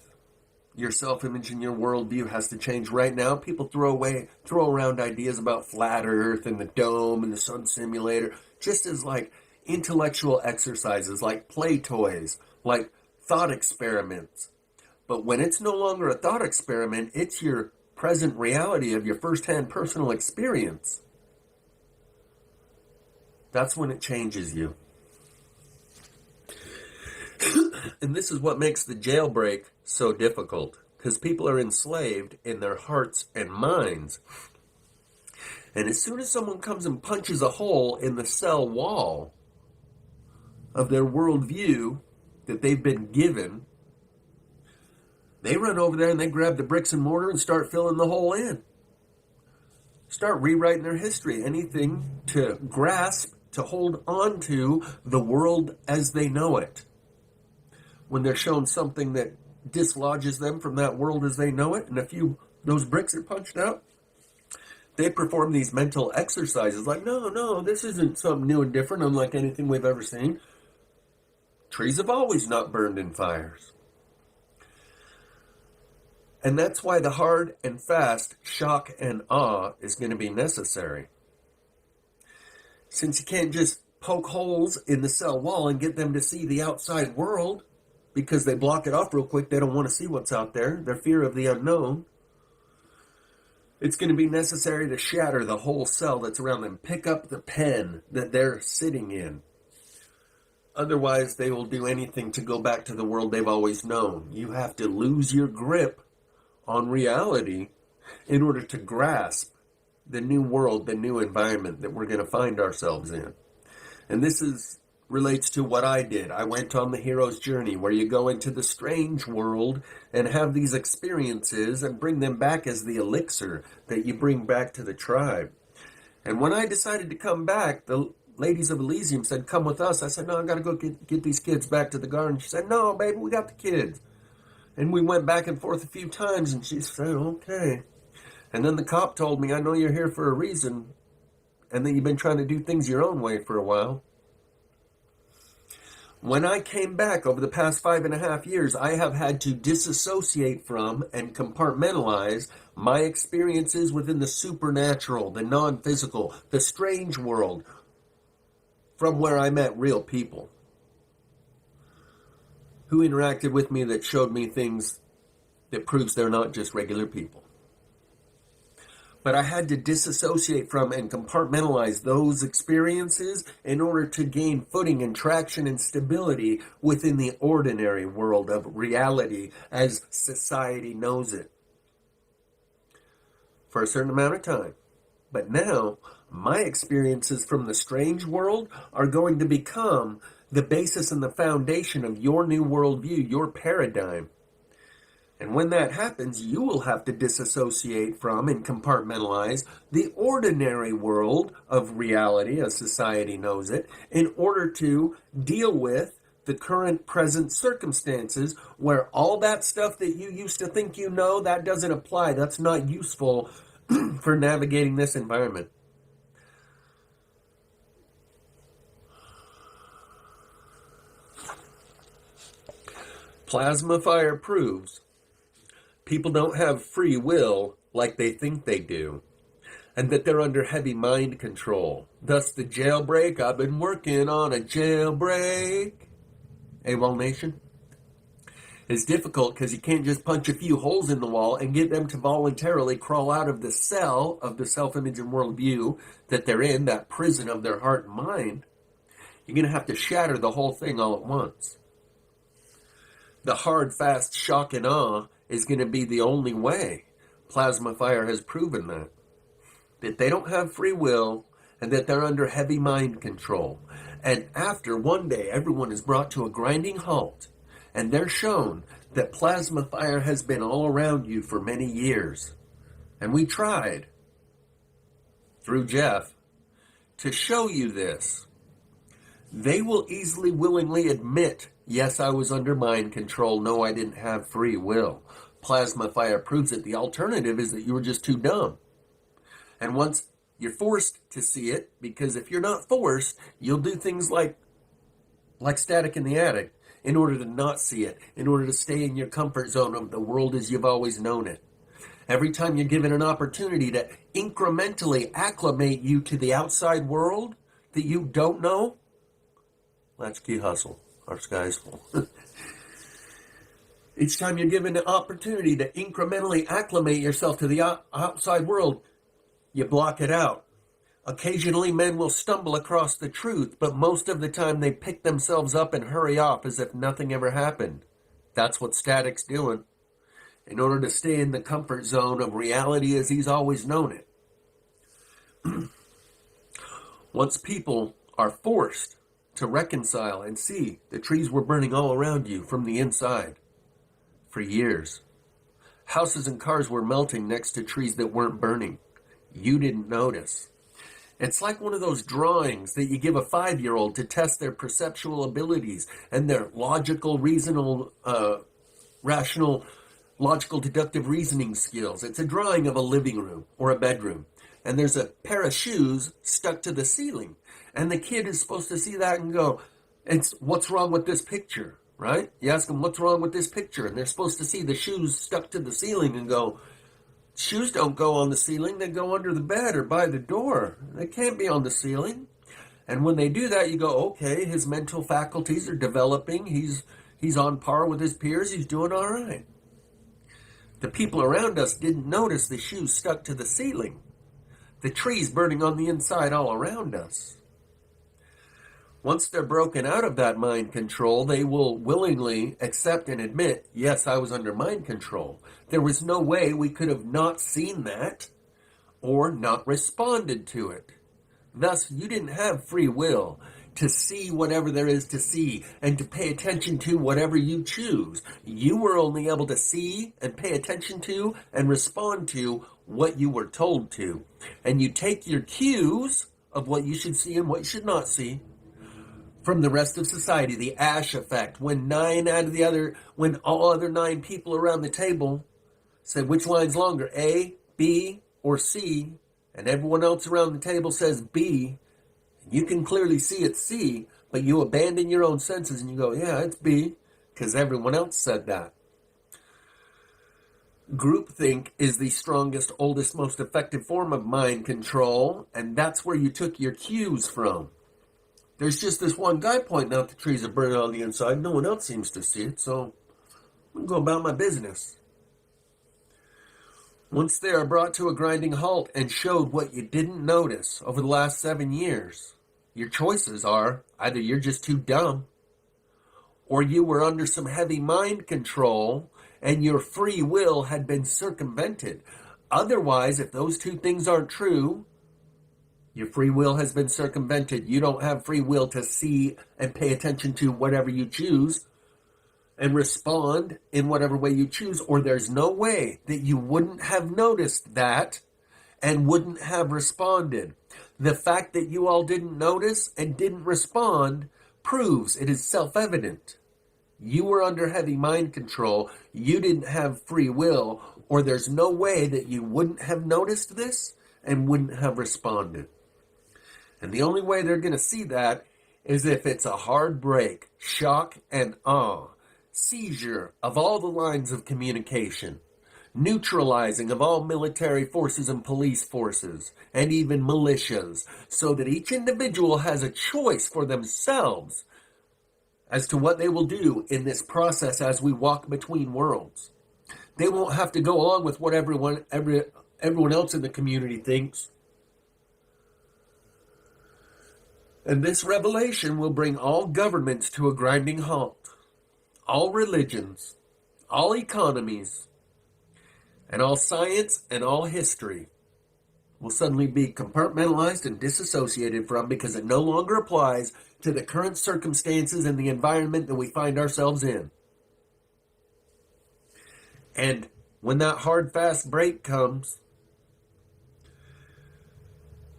Your self-image and your worldview has to change right now. People throw around ideas about flat earth and the dome and the sun simulator just as like intellectual exercises, like play toys, like thought experiments. But when it's no longer a thought experiment, it's your present reality of your first-hand personal experience. That's when it changes you. And this is what makes the jailbreak so difficult, because people are enslaved in their hearts and minds. And as soon as someone comes and punches a hole in the cell wall of their worldview that they've been given, they run over there and they grab the bricks and mortar and start filling the hole in. Start rewriting their history. Anything to grasp, to hold on to the world as they know it. When they're shown something that dislodges them from that world as they know it, and those bricks are punched out, they perform these mental exercises like, no, this isn't something new and different, unlike anything we've ever seen. Trees have always not burned in fires. And that's why the hard and fast shock and awe is going to be necessary. Since you can't just poke holes in the cell wall and get them to see the outside world, because they block it off real quick, they don't want to see what's out there, their fear of the unknown, it's going to be necessary to shatter the whole cell that's around them, pick up the pen that they're sitting in. Otherwise, they will do anything to go back to the world they've always known. You have to lose your grip on reality in order to grasp the new world, the new environment that we're going to find ourselves in. And this relates to what I did. I went on the hero's journey where you go into the strange world and have these experiences and bring them back as the elixir that you bring back to the tribe. And when I decided to come back, the ladies of Elysium said, come with us. I said, no, I got to go get these kids back to the garden. She said, no, baby, we got the kids. And we went back and forth a few times, and she said, okay. And then the cop told me, I know you're here for a reason, and that you've been trying to do things your own way for a while. When I came back over the past 5.5 years, I have had to disassociate from and compartmentalize my experiences within the supernatural, the non-physical, the strange world, from where I met real people who interacted with me that showed me things that proves they're not just regular people. But I had to disassociate from and compartmentalize those experiences in order to gain footing and traction and stability within the ordinary world of reality as society knows it. For a certain amount of time. But now, my experiences from the strange world are going to become the basis and the foundation of your new worldview, your paradigm. And when that happens, you will have to disassociate from and compartmentalize the ordinary world of reality as society knows it in order to deal with the current present circumstances where all that stuff that you used to think you know, that doesn't apply. That's not useful for navigating this environment. Plasma fire proves people don't have free will like they think they do, and that they're under heavy mind control. Thus the jailbreak. I've been working on a jailbreak. AWOL Nation. Is difficult because you can't just punch a few holes in the wall and get them to voluntarily crawl out of the cell of the self-image and worldview that they're in, that prison of their heart and mind. You're going to have to shatter the whole thing all at once. The hard, fast shock and awe is going to be the only way. Plasma fire has proven that they don't have free will and that they're under heavy mind control. And after one day everyone is brought to a grinding halt and they're shown that plasma fire has been all around you for many years. And we tried, through Jeff, to show you this. They will easily, willingly admit, yes, I was under mind control. No, I didn't have free will. Plasma fire proves it. The alternative is that you were just too dumb. And once you're forced to see it, because if you're not forced, you'll do things like Static in the Attic in order to not see it, in order to stay in your comfort zone of the world as you've always known it. Every time you're given an opportunity to incrementally acclimate you to the outside world that you don't know, latchkey hustle, our sky's full. Each time you're given the opportunity to incrementally acclimate yourself to the outside world, you block it out. Occasionally men will stumble across the truth, but most of the time they pick themselves up and hurry off as if nothing ever happened. That's what Static's doing, in order to stay in the comfort zone of reality as he's always known it. Once people are forced to reconcile and see the trees were burning all around you from the inside for years. Houses and cars were melting next to trees that weren't burning. You didn't notice. It's like one of those drawings that you give a 5-year-old to test their perceptual abilities and their logical, rational, logical, deductive reasoning skills. It's a drawing of a living room or a bedroom. And there's a pair of shoes stuck to the ceiling. And the kid is supposed to see that and go, what's wrong with this picture, right? You ask them, what's wrong with this picture? And they're supposed to see the shoes stuck to the ceiling and go, shoes don't go on the ceiling, they go under the bed or by the door. They can't be on the ceiling. And when they do that, you go, okay, his mental faculties are developing. He's on par with his peers. He's doing all right. The people around us didn't notice the shoes stuck to the ceiling. The trees burning on the inside all around us. Once they're broken out of that mind control, they will willingly accept and admit, yes, I was under mind control. There was no way we could have not seen that or not responded to it. Thus, you didn't have free will to see whatever there is to see and to pay attention to whatever you choose. You were only able to see and pay attention to and respond to what you were told to. And you take your cues of what you should see and what you should not see from the rest of society, the Ash effect, when all other 9 people around the table said, which line's longer, A, B, or C, and everyone else around the table says B, and you can clearly see it's C, but you abandon your own senses and you go, yeah, it's B, because everyone else said that. Groupthink is the strongest, oldest, most effective form of mind control, and that's where you took your cues from. There's just this one guy pointing out the trees are burning on the inside. No one else seems to see it, so I'm going to go about my business. Once they are brought to a grinding halt and showed what you didn't notice over the last 7 years, your choices are either you're just too dumb, or you were under some heavy mind control and your free will had been circumvented. Otherwise, if those two things aren't true, your free will has been circumvented. You don't have free will to see and pay attention to whatever you choose. and respond in whatever way you choose, or there's no way that you wouldn't have noticed that and wouldn't have responded. The fact that you all didn't notice and didn't respond proves it is self-evident. You were under heavy mind control. You didn't have free will, or there's no way that you wouldn't have noticed this and wouldn't have responded. And the only way they're going to see that is if it's a hard break, shock and awe, seizure of all the lines of communication, neutralizing of all military forces and police forces, and even militias, so that each individual has a choice for themselves as to what they will do in this process as we walk between worlds. They won't have to go along with what everyone else in the community thinks. And this revelation will bring all governments to a grinding halt. All religions, all economies, and all science and all history will suddenly be compartmentalized and disassociated from, because it no longer applies to the current circumstances and the environment that we find ourselves in. And when that hard, fast break comes,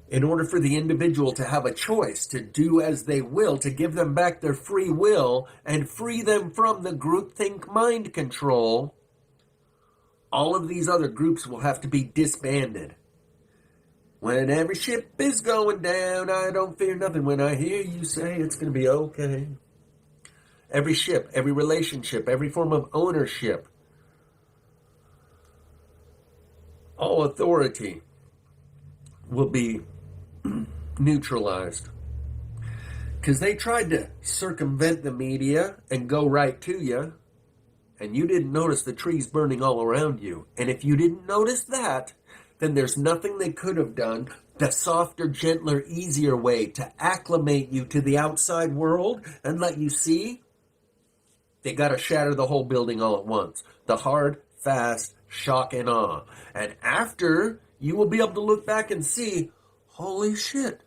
in order for the individual to have a choice to do as they will, to give them back their free will and free them from the groupthink mind control, all of these other groups will have to be disbanded. When every ship is going down, I don't fear nothing when I hear you say it's going to be okay. Every ship, every relationship, every form of ownership, all authority will be neutralized. Because they tried to circumvent the media and go right to you, and you didn't notice the trees burning all around you. And if you didn't notice that, then there's nothing they could have done, the softer, gentler, easier way to acclimate you to the outside world and let you see. They got to shatter the whole building all at once. The hard, fast, shock and awe. And after, you will be able to look back and see, holy shit,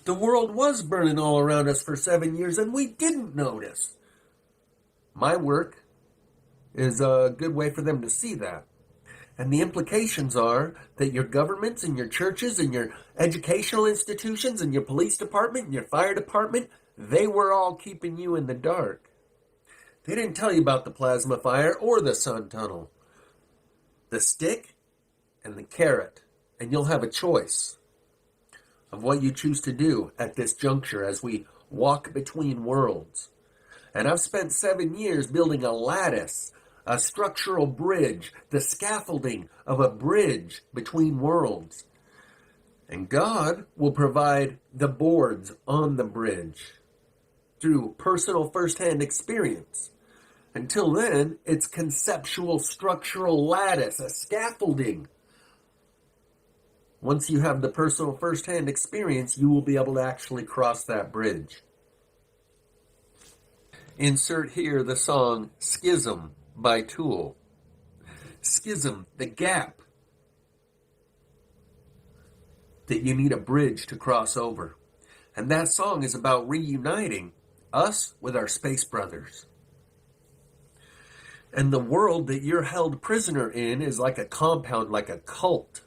the world was burning all around us for 7 years and we didn't notice. My work is a good way for them to see that. And the implications are that your governments and your churches and your educational institutions and your police department and your fire department, they were all keeping you in the dark. They didn't tell you about the plasma fire or the sun tunnel. The stick and the carrot. And you'll have a choice of what you choose to do at this juncture as we walk between worlds. And I've spent 7 years building a lattice, a structural bridge, the scaffolding of a bridge between worlds. And God will provide the boards on the bridge through personal first-hand experience. Until then, it's conceptual structural lattice, a scaffolding. Once you have the personal first-hand experience, you will be able to actually cross that bridge. Insert here the song Schism by Tool. Schism, the gap that you need a bridge to cross over. And that song is about reuniting us with our space brothers. And the world that you're held prisoner in is like a compound, like a cult.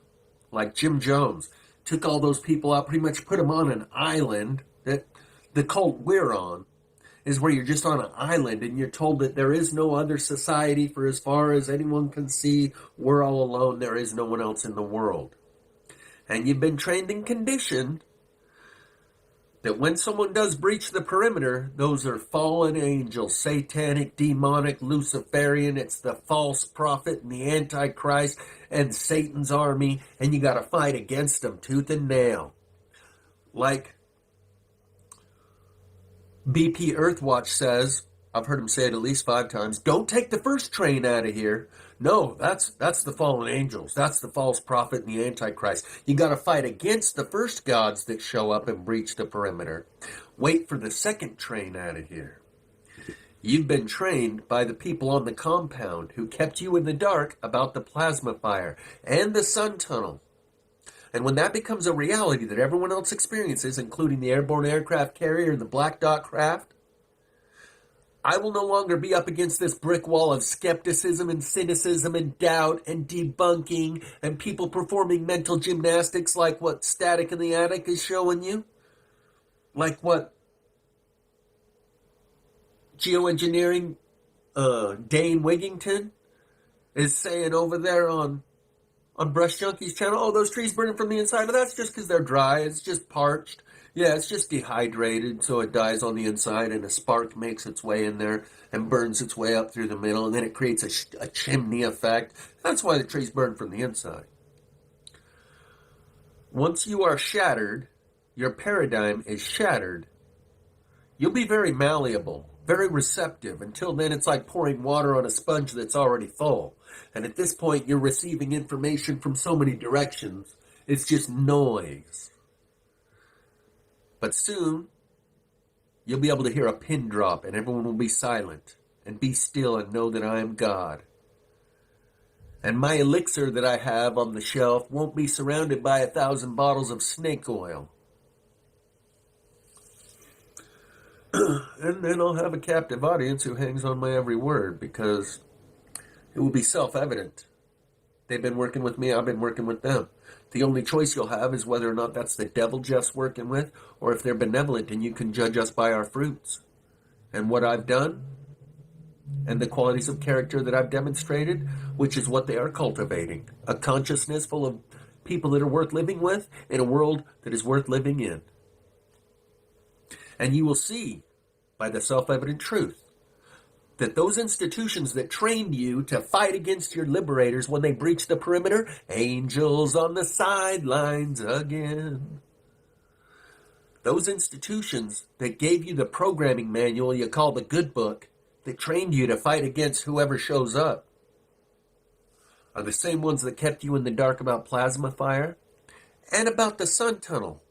Like Jim Jones took all those people out, pretty much put them on an island. That the cult we're on is where you're just on an island and you're told that there is no other society for as far as anyone can see. We're all alone. There is no one else in the world. And you've been trained and conditioned that when someone does breach the perimeter, those are fallen angels, satanic, demonic, Luciferian. It's the false prophet and the Antichrist and Satan's army, and you got to fight against them tooth and nail. Like BP Earthwatch says, I've heard him say it at least 5 times, don't take the first train out of here. No, that's the fallen angels. That's the false prophet and the Antichrist. You got to fight against the first gods that show up and breach the perimeter. Wait for the second train out of here. You've been trained by the people on the compound who kept you in the dark about the plasma fire and the sun tunnel. And when that becomes a reality that everyone else experiences, including the airborne aircraft carrier and the black dot craft, I will no longer be up against this brick wall of skepticism and cynicism and doubt and debunking and people performing mental gymnastics like what Static in the Attic is showing you. Like what geoengineering Dane Wigington is saying over there on Brush Junkie's channel. Oh, those trees burning from the inside. But that's just because they're dry. It's just parched. Yeah, it's just dehydrated, so it dies on the inside, and a spark makes its way in there and burns its way up through the middle, and then it creates a chimney effect. That's why the trees burn from the inside. Once you are shattered, your paradigm is shattered. You'll be very malleable, very receptive. Until then, it's like pouring water on a sponge that's already full. And at this point, you're receiving information from so many directions, it's just noise. But soon, you'll be able to hear a pin drop, and everyone will be silent, and be still and know that I am God. And my elixir that I have on the shelf won't be surrounded by 1,000 bottles of snake oil. And then I'll have a captive audience who hangs on my every word, because it will be self-evident. They've been working with me, I've been working with them. The only choice you'll have is whether or not that's the devil Jeff's working with, or if they're benevolent, and you can judge us by our fruits. And what I've done, and the qualities of character that I've demonstrated, which is what they are cultivating. A consciousness full of people that are worth living with, in a world that is worth living in. And you will see, by the self-evident truth, that those institutions that trained you to fight against your liberators when they breached the perimeter, angels on the sidelines again. Those institutions that gave you the programming manual you call the good book, that trained you to fight against whoever shows up, are the same ones that kept you in the dark about plasma fire and about the sun tunnel.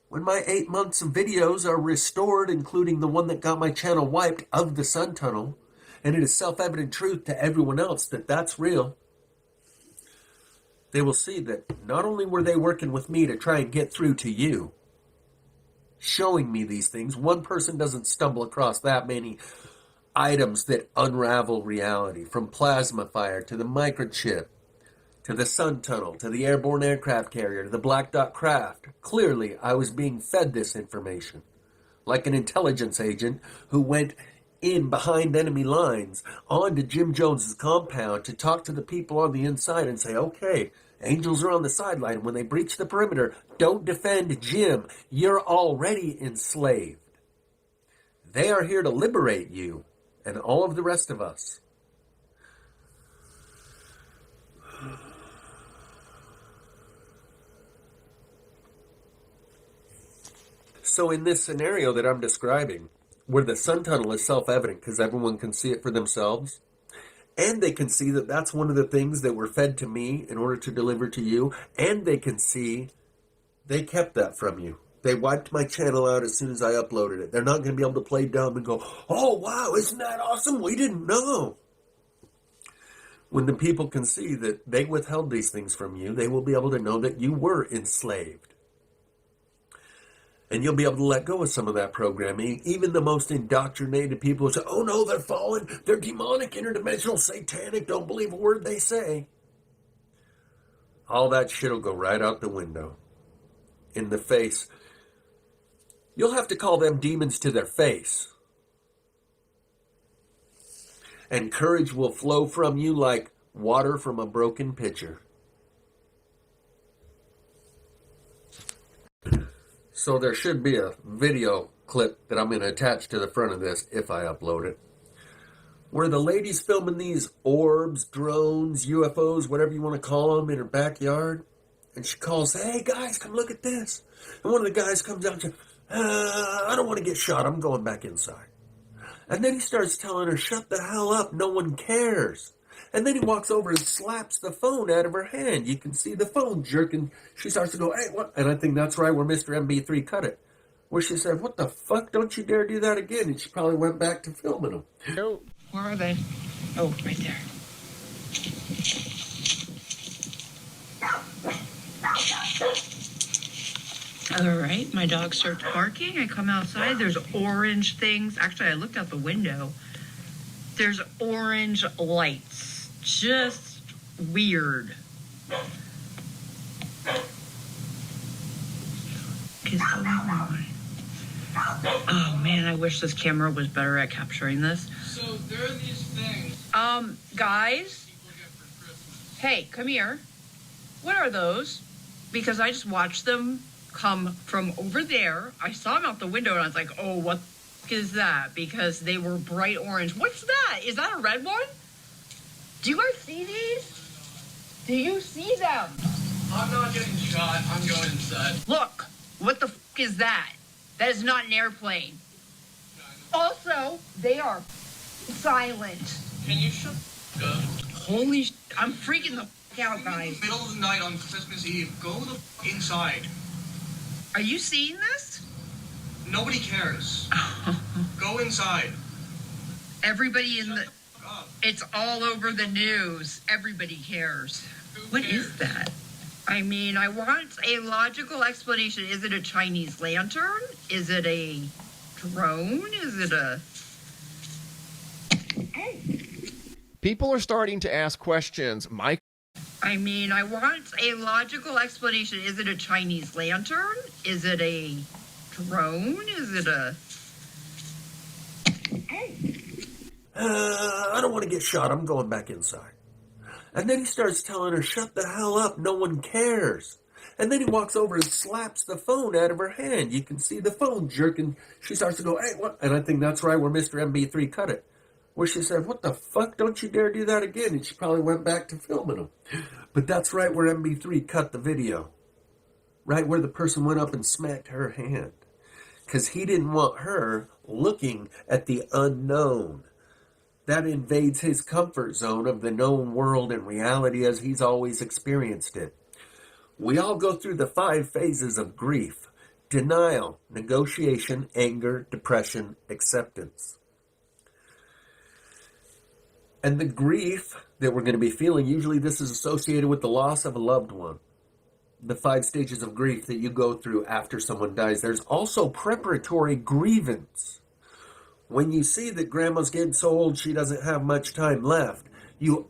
When my 8 months of videos are restored, including the one that got my channel wiped of the sun tunnel, and it is self-evident truth to everyone else that that's real, they will see that not only were they working with me to try and get through to you, showing me these things, one person doesn't stumble across that many items that unravel reality, from plasma fire to the microchip, to the sun tunnel, to the airborne aircraft carrier, to the black dot craft. Clearly, I was being fed this information, like an intelligence agent who went in behind enemy lines onto Jim Jones's compound to talk to the people on the inside and say, okay, angels are on the sideline. When they breach the perimeter, don't defend Jim. You're already enslaved. They are here to liberate you and all of the rest of us. So in this scenario that I'm describing, where the sun tunnel is self-evident because everyone can see it for themselves, and they can see that that's one of the things that were fed to me in order to deliver to you, and they can see they kept that from you. They wiped my channel out as soon as I uploaded it. They're not going to be able to play dumb and go, oh, wow, isn't that awesome? We didn't know. When the people can see that they withheld these things from you, they will be able to know that you were enslaved. And you'll be able to let go of some of that programming. Even the most indoctrinated people will say, oh no, they're fallen, they're demonic, interdimensional, satanic, don't believe a word they say. All that shit will go right out the window. In the face. You'll have to call them demons to their face. And courage will flow from you like water from a broken pitcher. So there should be a video clip that I'm going to attach to the front of this if I upload it, where the lady's filming these orbs, drones, UFOs, whatever you want to call them, in her backyard. And she calls, hey guys, come look at this. And one of the guys comes out and says, I don't want to get shot, I'm going back inside. And then he starts telling her, shut the hell up, no one cares. And then he walks over and slaps the phone out of her hand. You can see the phone jerking. She starts to go, hey, what? And I think that's right where Mr. MB3 cut it. Where she said, what the fuck? Don't you dare do that again. And she probably went back to filming them. Oh, where are they? Oh, right there. All right, my dog starts barking. I come outside. There's orange things. Actually, I looked out the window. There's orange lights. Just weird. Is going on? Oh man, I wish this camera was better at capturing this. So there are these things. Guys. Hey, come here. What are those? Because I just watched them come from over there. I saw them out the window and I was like, oh, what is that? Because they were bright orange. What's that? Is that a red one? Do you guys see these? Do you see them? I'm not getting shot. I'm going inside. Look, what the is that? That is not an airplane. Also, they are silent. Can you shut up? Holy I'm freaking the out, guys. Middle of the night on Christmas Eve. Go the inside. Are you seeing this? Nobody cares. Go inside. Everybody in the... It's all over the news. Everybody cares. What is that? I mean, I want a logical explanation. Is it a Chinese lantern? Is it a drone? Is it a... People are starting to ask questions. Mike. I mean, I want a logical explanation. Is it a Chinese lantern? Is it a drone? Is it a... I don't want to get shot. I'm going back inside. And then he starts telling her, shut the hell up. No one cares. And then he walks over and slaps the phone out of her hand. You can see the phone jerking. She starts to go, hey, what? And I think that's right where Mr. MB3 cut it. Where she said, what the fuck? Don't you dare do that again. And she probably went back to filming him. But that's right where MB3 cut the video. Right where the person went up and smacked her hand. Because he didn't want her looking at the unknown. That invades his comfort zone of the known world and reality as he's always experienced it. We all go through the 5 phases of grief: denial, negotiation, anger, depression, acceptance. And the grief that we're going to be feeling, usually this is associated with the loss of a loved one. The 5 stages of grief that you go through after someone dies. There's also preparatory grievance. When you see that grandma's getting so old she doesn't have much time left, you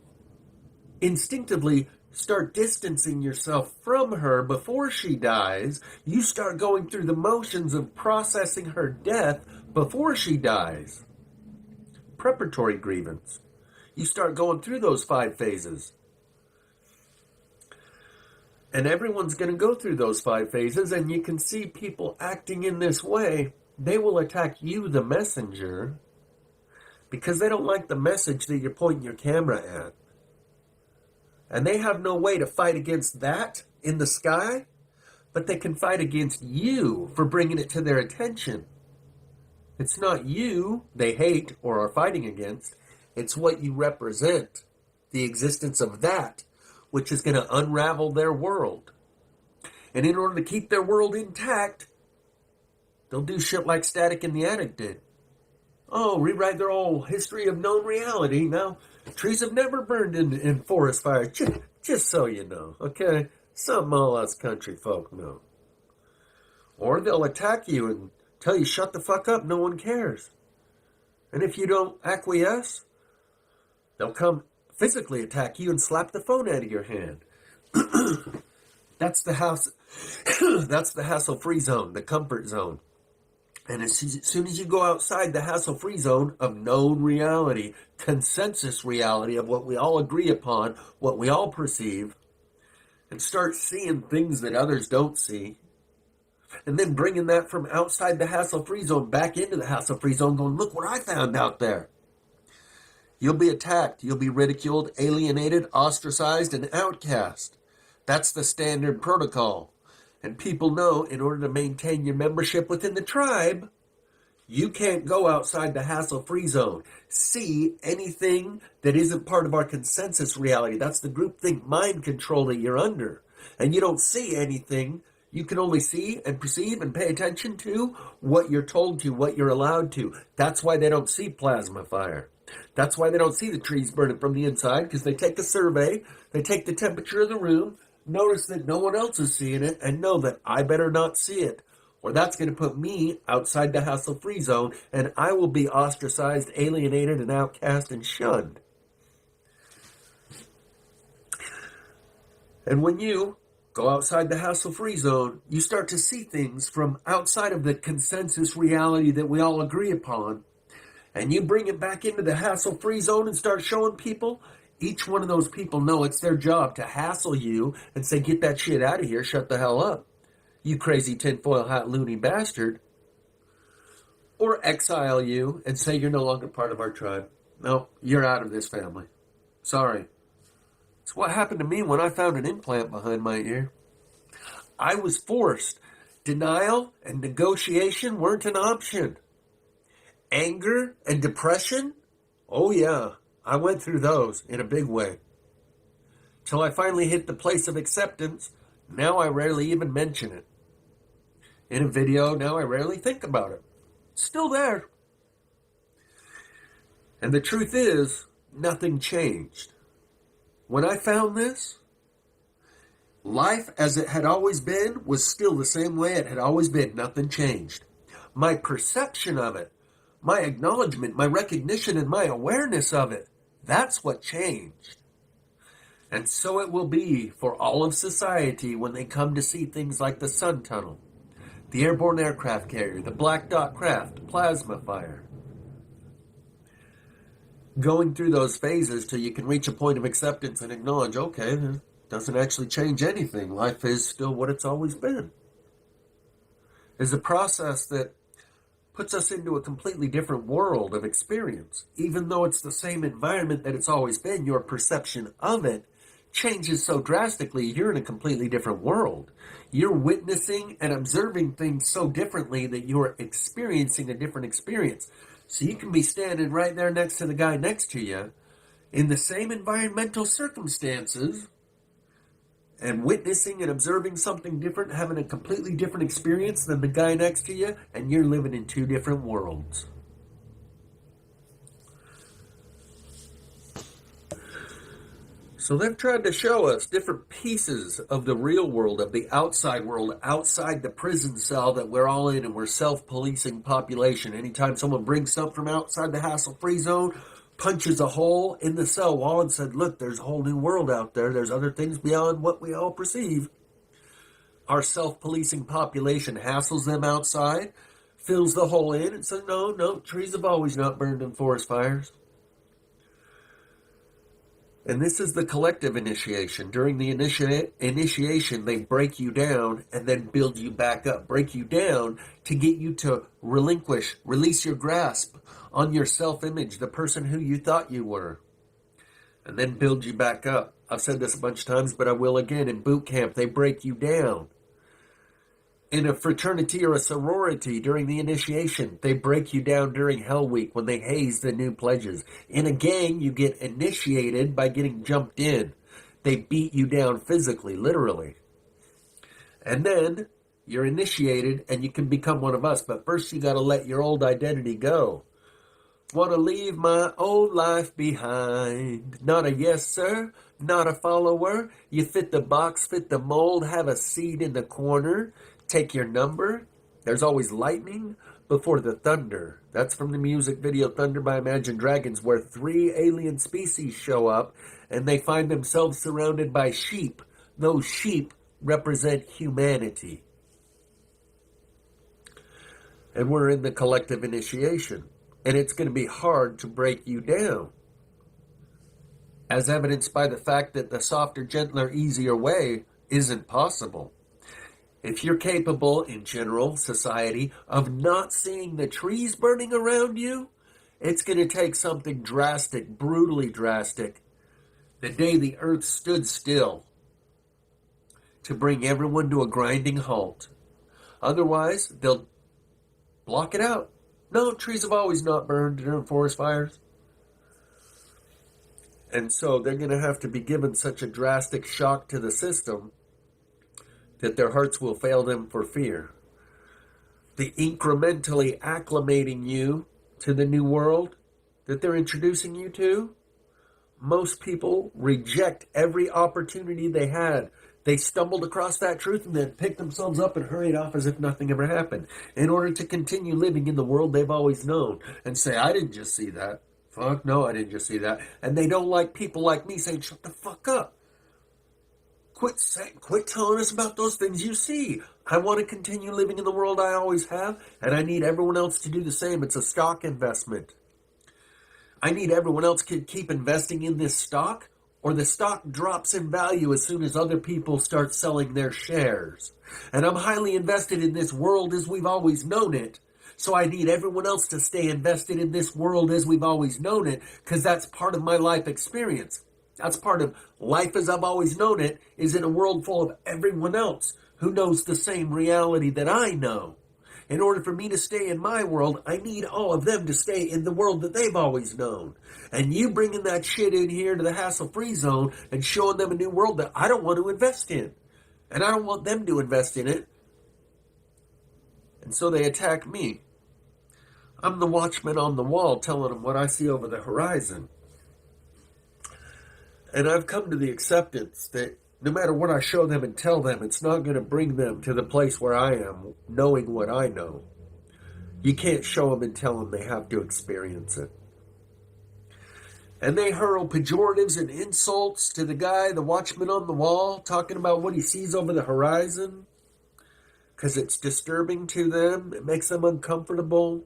instinctively start distancing yourself from her before she dies. You start going through the motions of processing her death before she dies. Preparatory grievance. You start going through those 5 phases. And everyone's going to go through those 5 phases, and you can see people acting in this way. They will attack you, the messenger, because they don't like the message that you're pointing your camera at. And they have no way to fight against that in the sky, but they can fight against you for bringing it to their attention. It's not you they hate or are fighting against. It's what you represent, the existence of that, which is going to unravel their world. And in order to keep their world intact, they'll do shit like Static in the Attic did. Oh, rewrite their whole history of known reality. Now, trees have never burned in forest fires. Just so you know, okay? Something all us country folk know. Or they'll attack you and tell you, shut the fuck up, no one cares. And if you don't acquiesce, they'll come physically attack you and slap the phone out of your hand. That's the hassle-free zone, the comfort zone. And as soon as you go outside the hassle-free zone of known reality, consensus reality of what we all agree upon, what we all perceive, and start seeing things that others don't see, and then bringing that from outside the hassle-free zone back into the hassle-free zone, going, look what I found out there. You'll be attacked. You'll be ridiculed, alienated, ostracized, and outcast. That's the standard protocol. And people know in order to maintain your membership within the tribe, you can't go outside the hassle-free zone. See anything that isn't part of our consensus reality. That's the groupthink mind control that you're under. And you don't see anything. You can only see and perceive and pay attention to what you're told to, what you're allowed to. That's why they don't see plasma fire. That's why they don't see the trees burning from the inside, because they take a survey, they take the temperature of the room, Notice that no one else is seeing it and know that I better not see it, or that's going to put me outside the hassle-free zone and I will be ostracized, alienated, and outcast and shunned. And when you go outside the hassle-free zone, you start to see things from outside of the consensus reality that we all agree upon, and you bring it back into the hassle-free zone and start showing people, each one of those people know it's their job to hassle you and say, get that shit out of here, shut the hell up, you crazy tinfoil hat loony bastard, or exile you and say you're no longer part of our tribe. No, you're out of this family. Sorry. It's what happened to me when I found an implant behind my ear. I was forced. Denial and negotiation weren't an option. Anger and depression? Oh yeah, I went through those in a big way. Till I finally hit the place of acceptance, now I rarely even mention it. In a video, now I rarely think about it. It's still there. And the truth is, nothing changed. When I found this, life as it had always been was still the same way it had always been. Nothing changed. My perception of it, my acknowledgement, my recognition, and my awareness of it, that's what changed. And so it will be for all of society when they come to see things like the sun tunnel, the airborne aircraft carrier, the black dot craft, plasma fire. Going through those phases till you can reach a point of acceptance and acknowledge, okay, it doesn't actually change anything. Life is still what it's always been. It's a process that puts us into a completely different world of experience. Even though it's the same environment that it's always been, your perception of it changes so drastically, you're in a completely different world. You're witnessing and observing things so differently that you're experiencing a different experience. So you can be standing right there next to the guy next to you in the same environmental circumstances and witnessing and observing something different, having a completely different experience than the guy next to you, and you're living in two different worlds. So they've tried to show us different pieces of the real world, of the outside world, outside the prison cell that we're all in, and we're self-policing population. Anytime someone brings something from outside the hassle-free zone, punches a hole in the cell wall and said, look, there's a whole new world out there. There's other things beyond what we all perceive. Our self-policing population hassles them outside, fills the hole in, and says, no, trees have always not burned in forest fires. And this is the collective initiation. During the initiation, they break you down and then build you back up. Break you down to get you to release your grasp on your self-image, the person who you thought you were, and then build you back up. I've said this a bunch of times, but I will again. In boot camp, they break you down. In a fraternity or a sorority during the initiation, they break you down during Hell Week when they haze the new pledges. In a gang, you get initiated by getting jumped in. They beat you down physically, literally. And then you're initiated and you can become one of us. But first you got to let your old identity go. Want to leave my old life behind. Not a yes, sir. Not a follower. You fit the box, fit the mold, have a seat in the corner. Take your number. There's always lightning before the thunder. That's from the music video Thunder by Imagine Dragons, where 3 alien species show up and they find themselves surrounded by sheep. Those sheep represent humanity. And we're in the collective initiation. And it's going to be hard to break you down, as evidenced by the fact that the softer, gentler, easier way isn't possible. If you're capable, in general society, of not seeing the trees burning around you, it's going to take something drastic, brutally drastic, the day the earth stood still, to bring everyone to a grinding halt. Otherwise, they'll block it out. No, trees have always not burned during forest fires. And so they're going to have to be given such a drastic shock to the system that their hearts will fail them for fear. The incrementally acclimating you to the new world that they're introducing you to, most people reject every opportunity they had They stumbled across that truth and then picked themselves up and hurried off as if nothing ever happened, in order to continue living in the world they've always known and say, I didn't just see that. Fuck no, I didn't just see that. And they don't like people like me saying, shut the fuck up. Quit telling us about those things you see. I want to continue living in the world I always have, and I need everyone else to do the same. It's a stock investment. I need everyone else to keep investing in this stock, or the stock drops in value as soon as other people start selling their shares. And I'm highly invested in this world as we've always known it. So I need everyone else to stay invested in this world as we've always known it, because that's part of my life experience. That's part of life as I've always known it, is in a world full of everyone else who knows the same reality that I know. In order for me to stay in my world, I need all of them to stay in the world that they've always known. And you bringing that shit in here to the hassle-free zone and showing them a new world that I don't want to invest in. And I don't want them to invest in it. And so they attack me. I'm the watchman on the wall telling them what I see over the horizon. And I've come to the acceptance that no matter what I show them and tell them, it's not going to bring them to the place where I am, knowing what I know. You can't show them and tell them, they have to experience it. And they hurl pejoratives and insults to the guy, the watchman on the wall, talking about what he sees over the horizon, because it's disturbing to them. It makes them uncomfortable.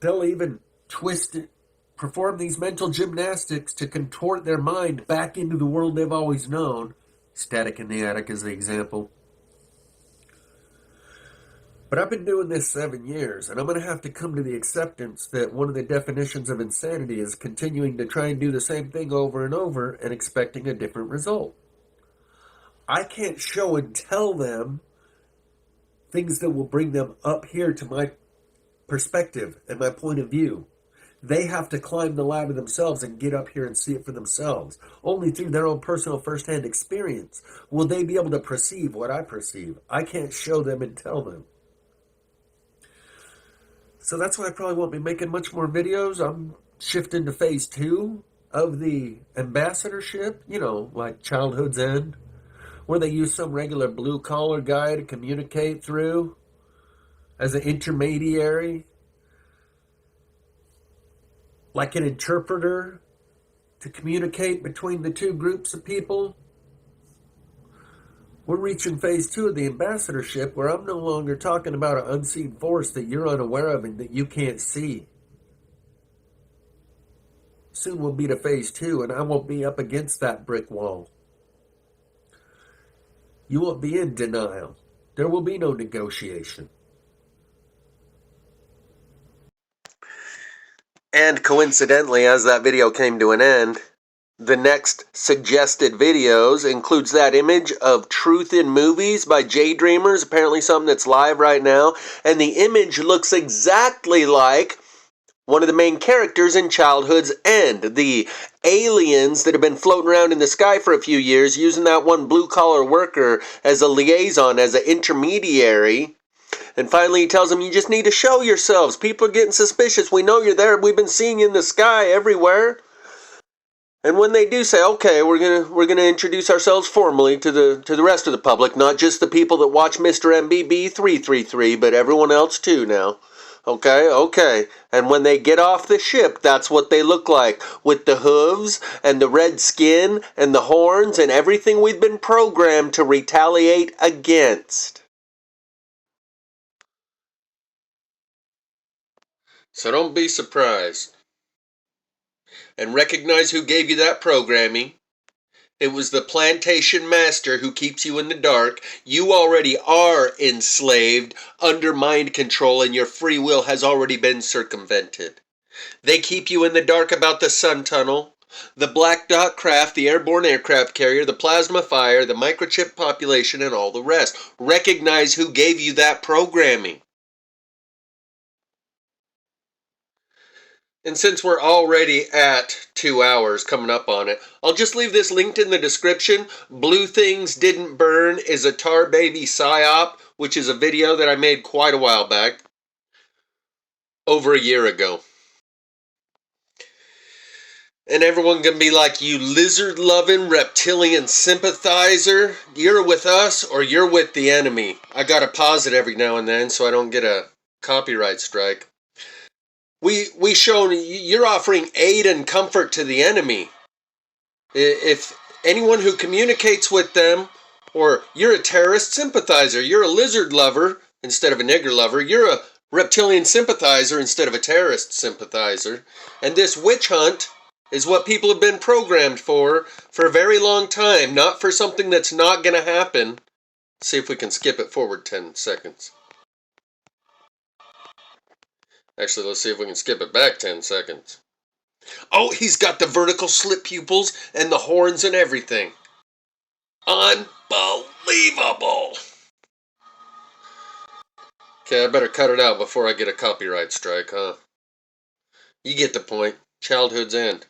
They'll even twist it, perform these mental gymnastics to contort their mind back into the world they've always known. Static in the Attic is the example. But I've been doing this 7 years, and I'm going to have to come to the acceptance that one of the definitions of insanity is continuing to try and do the same thing over and over and expecting a different result. I can't show and tell them things that will bring them up here to my perspective and my point of view. They have to climb the ladder themselves and get up here and see it for themselves. Only through their own personal first-hand experience will they be able to perceive what I perceive. I can't show them and tell them. So that's why I probably won't be making much more videos. I'm shifting to phase 2 of the ambassadorship, like Childhood's End, where they use some regular blue-collar guy to communicate through as an intermediary, like an interpreter to communicate between the two groups of people. We're reaching phase 2 of the ambassadorship, where I'm no longer talking about an unseen force that you're unaware of and that you can't see. Soon we'll be to phase 2, and I won't be up against that brick wall. You won't be in denial. There will be no negotiation. And coincidentally, as that video came to an end, the next suggested videos includes that image of Truth in Movies by J Dreamers, apparently something that's live right now, and the image looks exactly like one of the main characters in Childhood's End, the aliens that have been floating around in the sky for a few years, using that one blue-collar worker as a liaison, as an intermediary. And finally he tells them, you just need to show yourselves. People are getting suspicious. We know you're there. We've been seeing you in the sky everywhere. And when they do say, okay, we're gonna introduce ourselves formally to the rest of the public, not just the people that watch Mr. MBB 333, but everyone else too now. Okay. And when they get off the ship, that's what they look like, with the hooves and the red skin and the horns and everything we've been programmed to retaliate against. So don't be surprised. And recognize who gave you that programming. It was the plantation master who keeps you in the dark. You already are enslaved, under mind control, and your free will has already been circumvented. They keep you in the dark about the sun tunnel, the Black Dot craft, the airborne aircraft carrier, the plasma fire, the microchip population, and all the rest. Recognize who gave you that programming. And since we're already at 2 hours, coming up on it, I'll just leave this linked in the description. Blue Things Didn't Burn is a Tar Baby psyop, which is a video that I made quite a while back, over a year ago. And everyone can be like, you lizard-loving reptilian sympathizer, you're with us or you're with the enemy. I gotta pause it every now and then so I don't get a copyright strike. We show you're offering aid and comfort to the enemy. If anyone who communicates with them, or you're a terrorist sympathizer, you're a lizard lover instead of a nigger lover, you're a reptilian sympathizer instead of a terrorist sympathizer, and this witch hunt is what people have been programmed for a very long time, not for something that's not going to happen. See if we can skip it forward 10 seconds. Actually, let's see if we can skip it back 10 seconds. Oh, he's got the vertical slit pupils and the horns and everything. Unbelievable! Okay, I better cut it out before I get a copyright strike, huh? You get the point. Childhood's end.